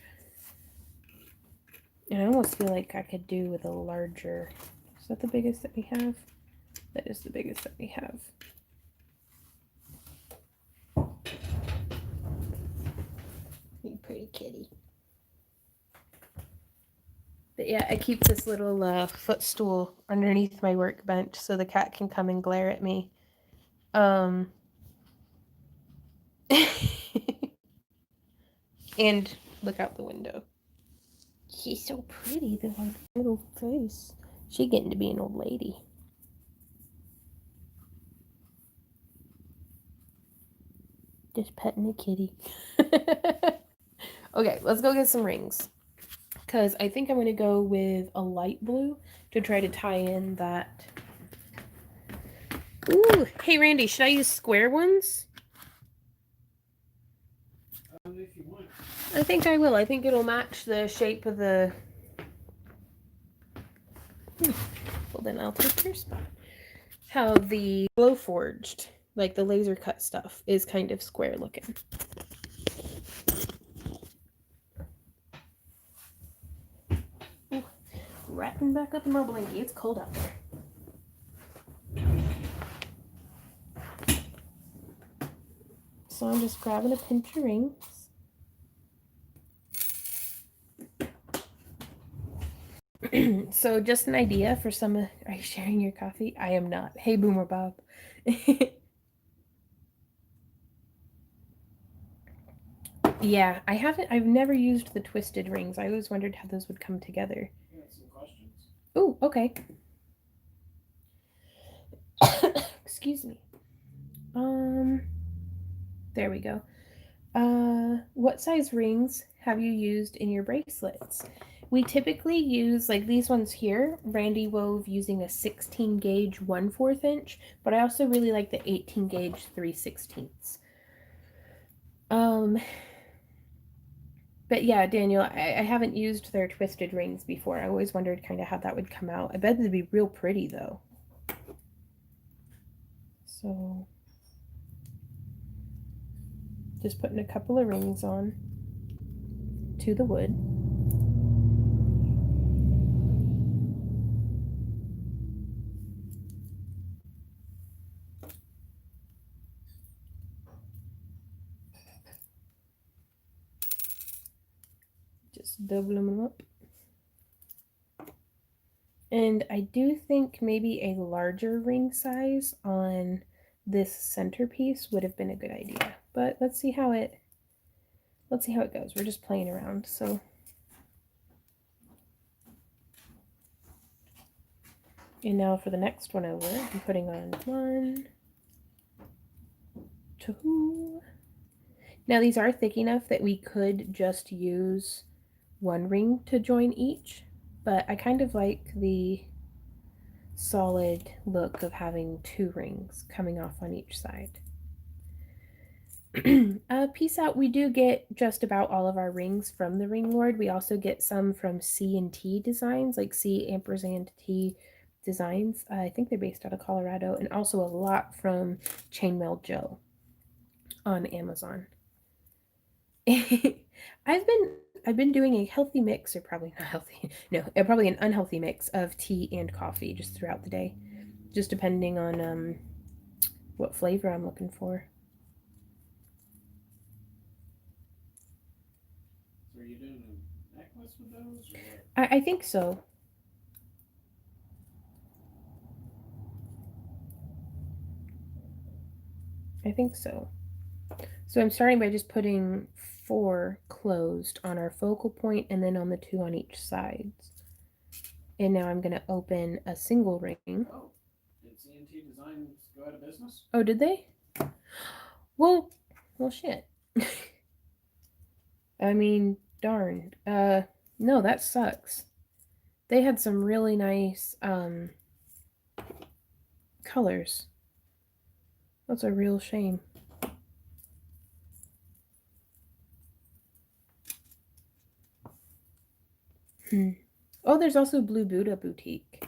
And I almost feel like I could do with a larger. Is that the biggest that we have? That is the biggest that we have. You pretty kitty. But yeah, I keep this little footstool underneath my workbench so the cat can come and glare at me. And look out the window. She's so pretty, the little face. She getting to be an old lady. Just petting a kitty. Okay, let's go get some rings. Because I think I'm going to go with a light blue to try to tie in that. Ooh, hey Randy, should I use square ones? If you want. I think I will. I think it'll match the shape of the. Well, then I'll take your spot. How the glow forged, like the laser cut stuff, is kind of square looking. Ooh, wrapping back up in my blanket. It's cold out there. So I'm just grabbing a pinch of rings. So just an idea for some of, are you sharing your coffee? I am not. Hey, Boomer Bob. Yeah, I've never used the twisted rings. I always wondered how those would come together. Yeah, some questions. Oh, okay. Excuse me. There we go. What size rings have you used in your bracelets? We typically use, like these ones here, Randy wove using a 16 gauge 1/4 inch, but I also really like the 18 gauge 3/16. But yeah, Daniel, I haven't used their twisted rings before. I always wondered kind of how that would come out. I bet they'd be real pretty though. So just putting a couple of rings on to the wood. Just double them up. And I do think maybe a larger ring size on this centerpiece would have been a good idea. But let's see how it goes. We're just playing around, so. And now for the next one over, I'm putting on 1, 2. Now these are thick enough that we could just use 1 ring to join each, but I kind of like the solid look of having 2 rings coming off on each side. Peace out. We do get just about all of our rings from the Ring Lord. We also get some from C&T Designs, like C&T Designs. I think they're based out of Colorado, and also a lot from Chainmail Joe on Amazon. I've been doing a healthy mix, or probably not healthy. No, probably an unhealthy mix of tea and coffee just throughout the day, just depending on what flavor I'm looking for. So are you doing a necklace with those, or what? I think so. I think so. So I'm starting by just putting 4 closed on our focal point and then on the 2 on each side. And now I'm going to open a single ring. Oh, did C&T Designs go out of business? Oh, did they? Well, shit. I mean, darn. No, that sucks. They had some really nice colors. That's a real shame. Oh, there's also Blue Buddha Boutique.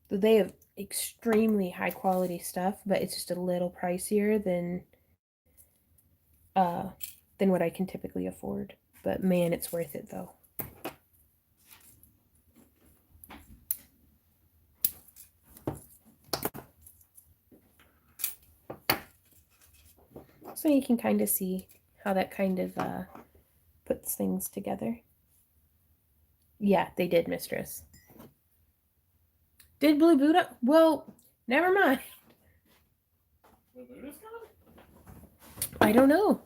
They have extremely high quality stuff, but it's just a little pricier than what I can typically afford. But man, it's worth it though. So you can kind of see how that kind of puts things together. Yeah, they did, Mistress. Did Blue Buddha? Well, never mind. Blue Buddha's gone? I don't know.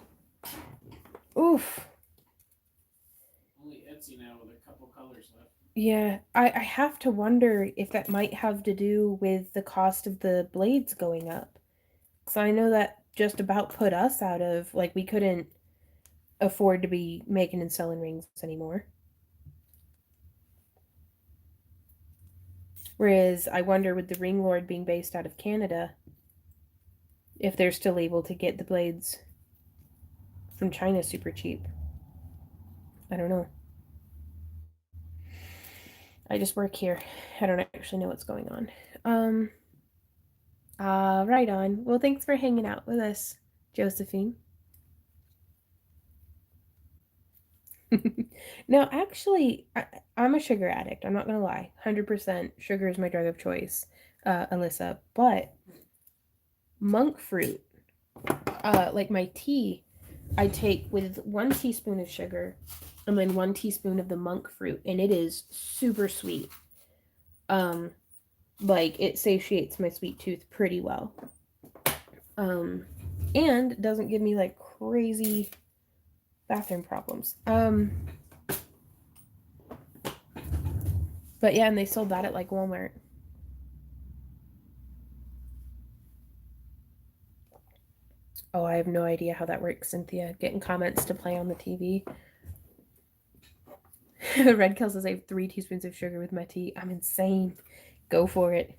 Oof. Only Etsy now with a couple colors left. Yeah, I have to wonder if that might have to do with the cost of the blades going up. So I know that just about put us out of, like, we couldn't afford to be making and selling rings anymore. Whereas I wonder with the Ring Lord being based out of Canada, if they're still able to get the blades from China super cheap. I don't know. I just work here. I don't actually know what's going on. Right on. Well, thanks for hanging out with us, Josephine. No, actually, I'm a sugar addict. I'm not gonna lie. 100% sugar is my drug of choice, Alyssa. But monk fruit, like my tea, I take with 1 teaspoon of sugar and then 1 teaspoon of the monk fruit, and it is super sweet. Like it satiates my sweet tooth pretty well. And doesn't give me like crazy bathroom problems. But yeah, and they sold that at like Walmart. Oh, I have no idea how that works, Cynthia. Getting comments to play on the TV. Red Kill says I have 3 teaspoons of sugar with my tea. I'm insane. Go for it.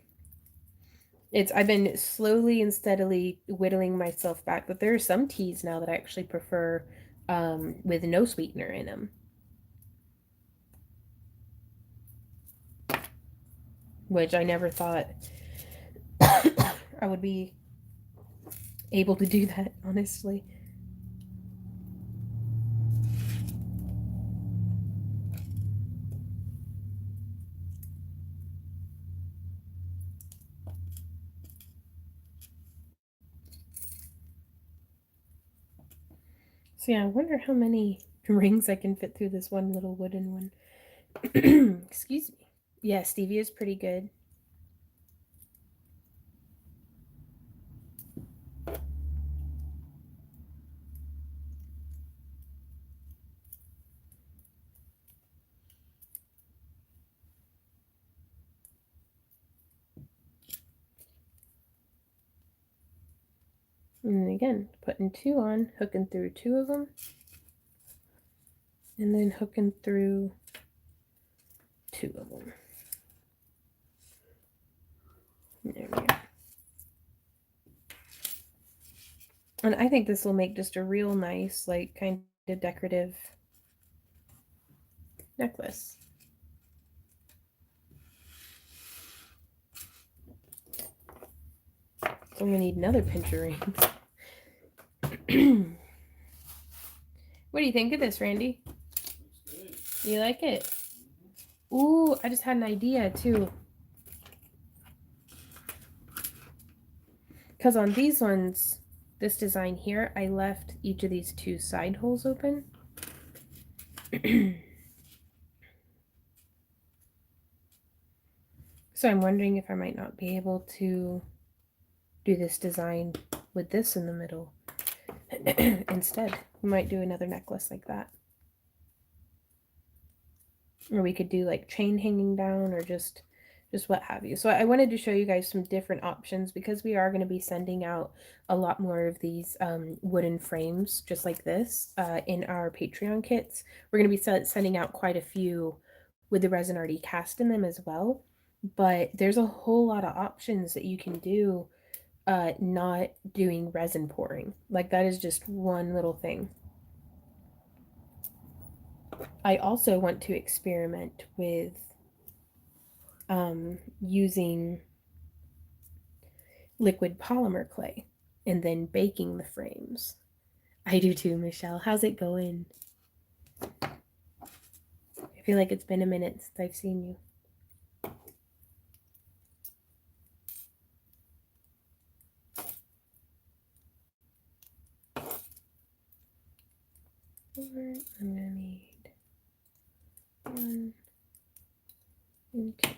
I've been slowly and steadily whittling myself back, but there are some teas now that I actually prefer with no sweetener in them. Which I never thought I would be able to do that, honestly. So yeah, I wonder how many rings I can fit through this one little wooden one. Excuse me. Yeah, stevia is pretty good. And then again, putting 2 on, hooking through 2 of them, and then hooking through 2 of them. There we go. And I think this will make just a real nice, like, kind of decorative necklace. So I'm going to need another pinch of rings. What do you think of this, Randy? Looks good. Do you like it? Ooh, I just had an idea, too. Because on these ones, this design here, I left each of these 2 side holes open. So I'm wondering if I might not be able to do this design with this in the middle. instead. We might do another necklace like that. Or we could do like chain hanging down or just what have you. So I wanted to show you guys some different options because we are going to be sending out a lot more of these wooden frames just like this in our Patreon kits. We're going to be sending out quite a few with the resin already cast in them as well. But there's a whole lot of options that you can do not doing resin pouring. Like that is just one little thing. I also want to experiment with using liquid polymer clay and then baking the frames. I do too, Michelle. How's it going? I feel like it's been a minute since I've seen you. I'm gonna need 1 and 2.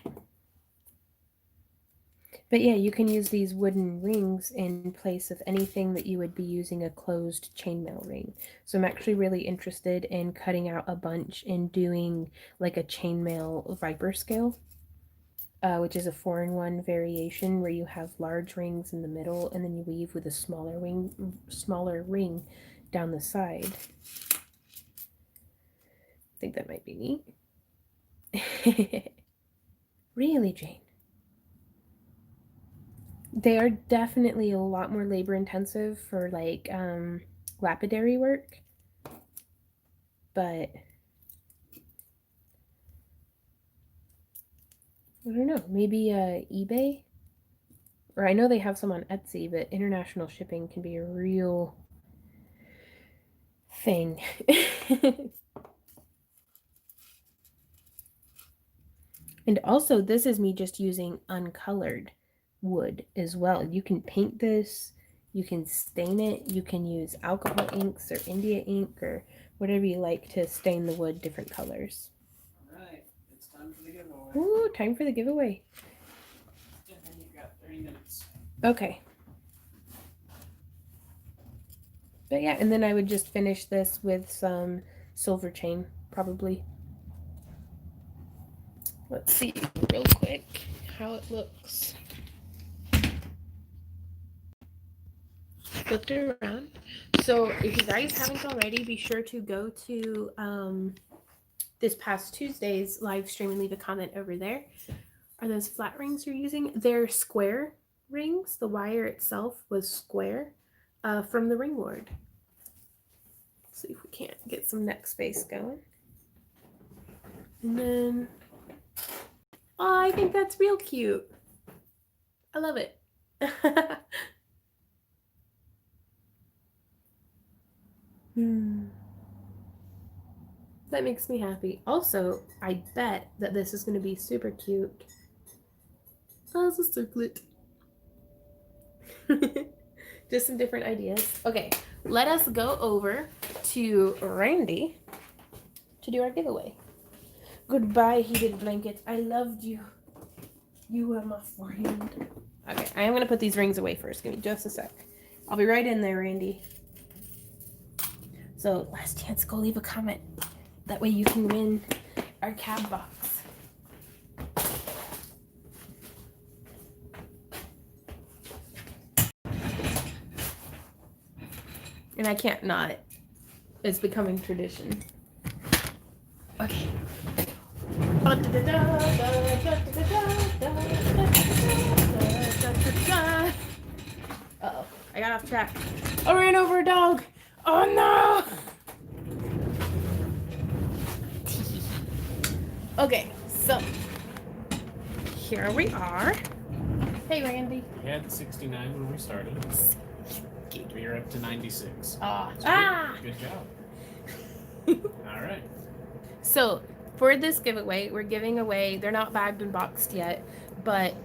But yeah, you can use these wooden rings in place of anything that you would be using a closed chainmail ring. So I'm actually really interested in cutting out a bunch and doing like a chainmail viper scale, which is a 4-in-1 variation where you have large rings in the middle and then you weave with a smaller ring down the side. I think that might be neat. Really, Jane? They are definitely a lot more labor intensive for like lapidary work, but I don't know, maybe eBay, or I know they have some on Etsy, but international shipping can be a real thing. And also this is me just using uncolored wood as well. You can paint this, you can stain it, you can use alcohol inks or India ink or whatever you like to stain the wood different colors. Alright, it's time for the giveaway. Ooh, time for the giveaway. And then you've got 30 minutes. Okay. But yeah, and then I would just finish this with some silver chain, probably. Let's see real quick how it looks. Flipped it around. So if you guys haven't already, be sure to go to this past Tuesday's live stream and leave a comment over there. Are those flat rings you're using? They're square rings. The wire itself was square from the ring ward. Let's see if we can't get some neck space going. And then, oh, I think that's real cute. I love it. That makes me happy. Also, I bet that this is going to be super cute as a circlet. Just some different ideas. Okay, let us go over to Randy to do our giveaway. Goodbye, heated blanket. I loved you. You were my friend. Okay, I am going to put these rings away first. Give me just a sec. I'll be right in there, Randy. So, last chance, go leave a comment. That way you can win our cab box. And I can't not. It's becoming tradition. Okay. Uh-oh, I got off track. I ran over a dog. Oh no! Okay, so here we are. Hey, Randy. We had 69 when we started. We are up to 96. Good job. All right. So for this giveaway, we're giving away, they're not bagged and boxed yet, but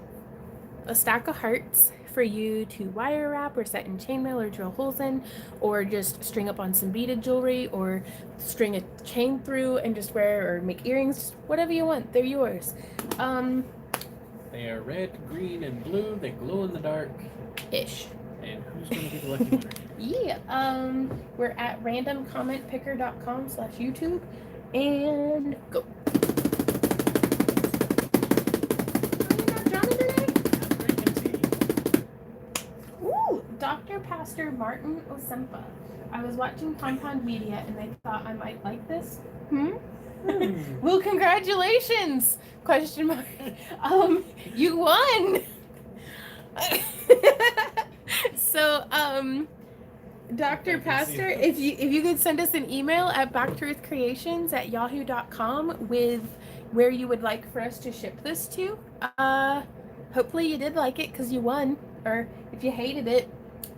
a stack of hearts for you to wire wrap or set in chainmail or drill holes in, or just string up on some beaded jewelry, or string a chain through and just wear, or make earrings, whatever you want. They're yours. They are red, green, and blue. They glow in the dark. Ish. And who's going to be the lucky winner? Yeah, we're at randomcommentpicker.com/YouTube, and go. Are you not drowning today? I'm drinking tea. Ooh, Dr. Pastor Martin Osempa. I was watching Compound Media and I thought I might like this. Well, congratulations! Question mark. You won. So, Dr. Pastor, if you could send us an email at backtruthcreations@yahoo.com with where you would like for us to ship this to. Hopefully you did like it because you won, or if you hated it,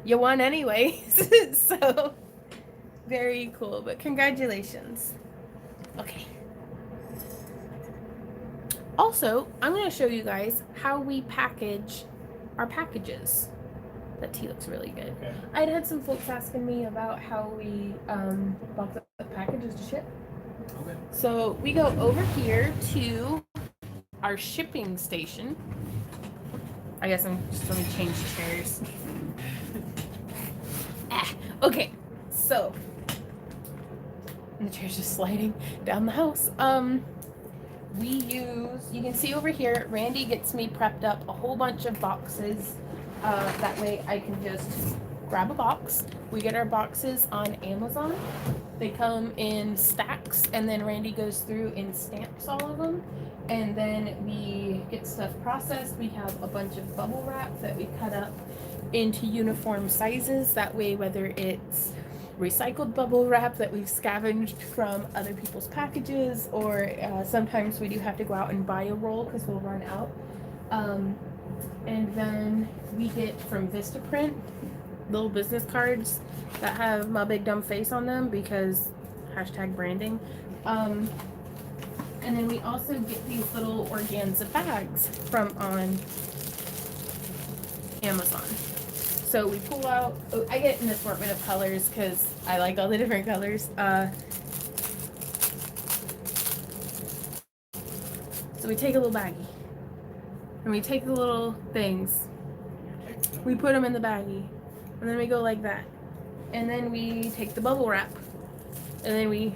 you won anyways. So very cool, but congratulations. Okay. Also, I'm going to show you guys how we package our packages. That tea looks really good. Okay. I'd had some folks asking me about how we box up the packages to ship. Okay. So we go over here to our shipping station. I guess I'm just let me change chairs. Okay, so and the chair's just sliding down the house. We use, you can see over here, Randy gets me prepped up a whole bunch of boxes. That way I can just grab a box. We get our boxes on Amazon. They come in stacks, and then Randy goes through and stamps all of them. And then we get stuff processed. We have a bunch of bubble wrap that we cut up into uniform sizes. That way, whether it's recycled bubble wrap that we've scavenged from other people's packages, or sometimes we do have to go out and buy a roll because we'll run out. And then we get from Vistaprint little business cards that have my big dumb face on them because #branding. And then we also get these little organza bags from on Amazon. So we pull out, I get an assortment of colors because I like all the different colors. So we take a little baggie and we take the little things, we put them in the baggie, and then we go like that. And then we take the bubble wrap and then we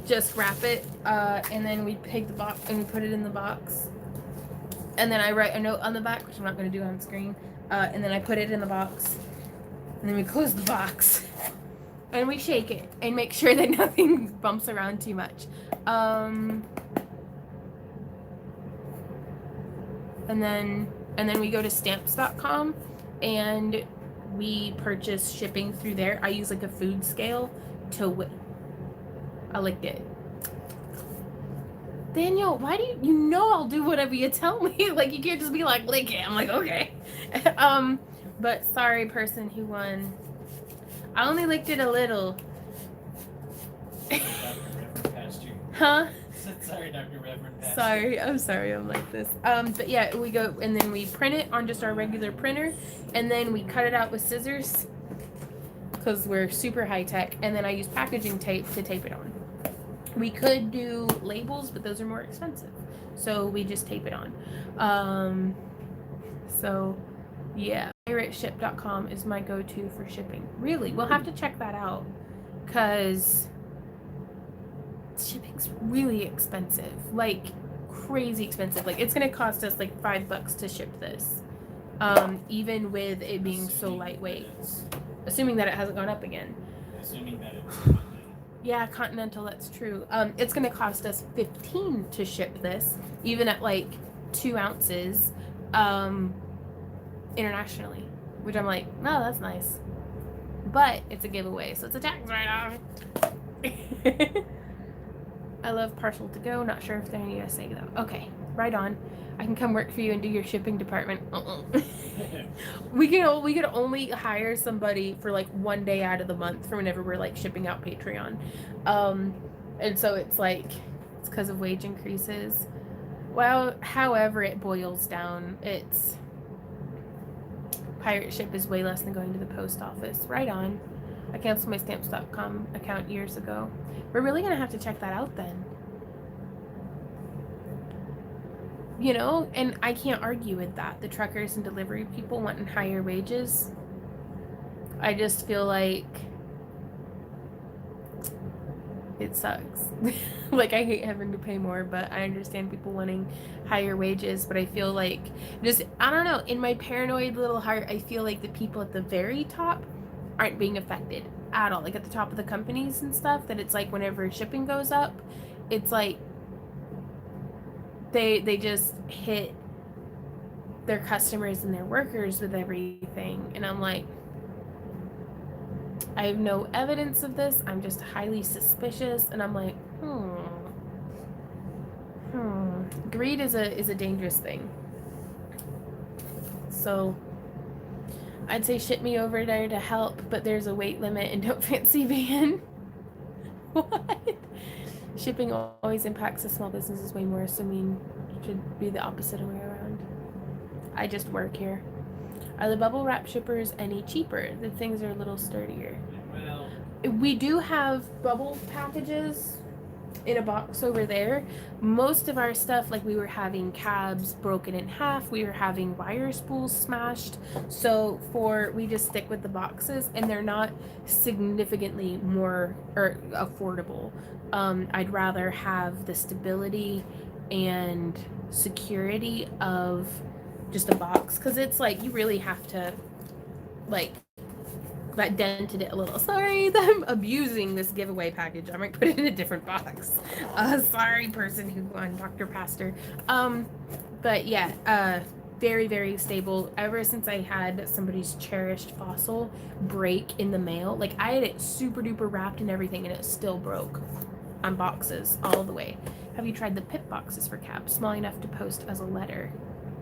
just wrap it, and then we take the box and we put it in the box. And then I write a note on the back, which I'm not going to do on screen. And then I put it in the box. And then we close the box. And we shake it and make sure that nothing bumps around too much. And then we go to stamps.com and we purchase shipping through there. I use like a food scale to I licked it. Daniel, why do you know I'll do whatever you tell me? Like, you can't just be like, lick it. I'm like, okay. But sorry, person who won. I only licked it a little. Huh? Sorry, Dr. Reverend. Sorry, I'm sorry I'm like this. But yeah, we go and then we print it on just our regular printer, and then we cut it out with scissors because we're super high tech, and then I use packaging tape to tape it on. We could do labels, but those are more expensive, so we just tape it on. So yeah, pirateship.com is my go-to for shipping. Really, we'll have to check that out because shipping's really expensive, like crazy expensive. Like, it's gonna cost us like $5 to ship this, even with it being so lightweight, assuming that it hasn't gone up again. Assuming that it's Yeah, Continental, that's true. It's gonna cost us $15 to ship this, even at like 2 ounces, internationally, which I'm like, no, that's nice, but it's a giveaway, so it's a tax write-off. I love parcel to go. Not sure if they're in the USA though. Okay, right on. I can come work for you and do your shipping department. We could only hire somebody for like 1 day out of the month for whenever we're like shipping out Patreon, and so it's like it's because of wage increases. Well, however it boils down, it's pirate ship is way less than going to the post office. Right on. I canceled my stamps.com account years ago. We're really gonna have to check that out then. You know, and I can't argue with that. The truckers and delivery people wanting higher wages. I just feel like it sucks. Like, I hate having to pay more, but I understand people wanting higher wages. But I feel like, just, I don't know, in my paranoid little heart, I feel like the people at the very top aren't being affected at all. Like, at the top of the companies and stuff, that it's like whenever shipping goes up, it's like they just hit their customers and their workers with everything. And I'm like, I have no evidence of this. I'm just highly suspicious. And I'm like, Greed is a dangerous thing. So I'd say ship me over there to help, but there's a weight limit and don't fancy van. What? Shipping always impacts the small businesses way more, so it should be the opposite way around. I just work here. Are the bubble wrap shippers any cheaper? The things are a little sturdier. Well, We do have bubble packages in a box over there. Most of our stuff, like, we were having cabs broken in half, we were having wire spools smashed, so we just stick with the boxes, and they're not significantly more or affordable. I'd rather have the stability and security of just a box, because it's like you really have to, like, that dented it a little. Sorry that I'm abusing this giveaway package. I might put it in a different box. Sorry, person who won, Dr. Pastor. But yeah, very, very stable. Ever since I had somebody's cherished fossil break in the mail, like, I had it super duper wrapped and everything, and it still broke on boxes all the way. Have you tried the pip boxes for cabs? Small enough to post as a letter.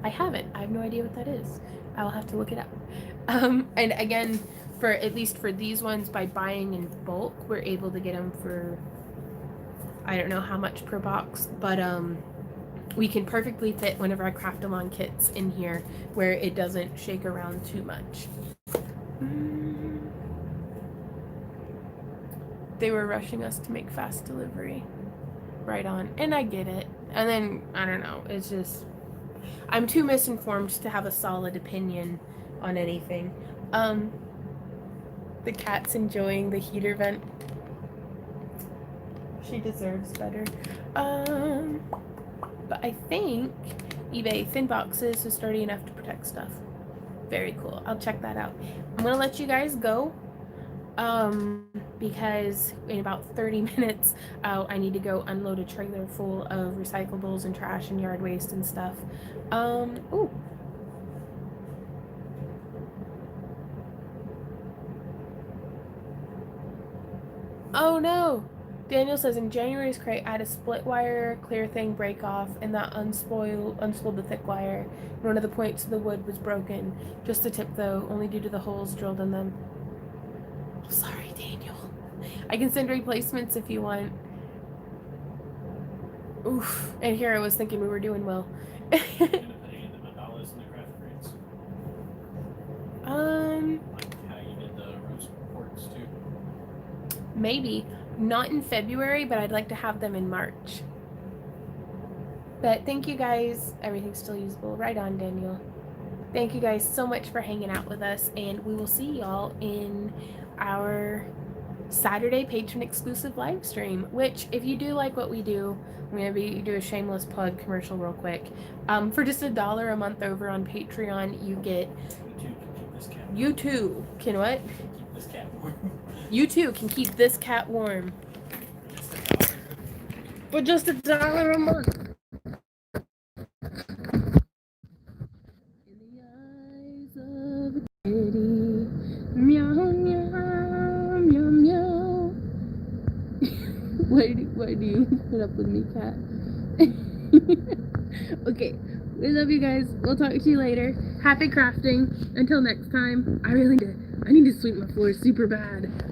I haven't. I have no idea what that is. I'll have to look it up. And again, at least for these ones, by buying in bulk, we're able to get them for, I don't know how much per box, but we can perfectly fit one of our craft-along kits in here where it doesn't shake around too much. They were rushing us to make fast delivery. Right on. And I get it. And then, I don't know, it's just, I'm too misinformed to have a solid opinion on anything. The cat's enjoying the heater vent. She deserves better. But I think eBay thin boxes is sturdy enough to protect stuff. Very cool. I'll check that out. I'm gonna let you guys go. Because in about 30 minutes, I need to go unload a trailer full of recyclables and trash and yard waste and stuff. Ooh. Oh no! Daniel says in January's crate, I had a split wire clear thing break off, and that unspooled the thick wire. And one of the points of the wood was broken. Just the tip though, only due to the holes drilled in them. Sorry, Daniel. I can send replacements if you want. Oof. And here I was thinking we were doing well. Like how you did the rose quartz too. Maybe. Not in February, but I'd like to have them in March. But thank you guys. Everything's still usable. Right on, Daniel. Thank you guys so much for hanging out with us, and we will see y'all in our Saturday patron exclusive live stream, which, if you do like what we do, I'm going to do a shameless plug commercial real quick. For just $1 a month over on Patreon, you get... You too can what? Keep this cat warm. You too can keep this cat warm. For just $1 a month. In the eyes of a kitty, meow, meow, meow, meow. Why do you put up with me, cat? Okay, we love you guys. We'll talk to you later. Happy crafting. Until next time, I need to sweep my floor super bad.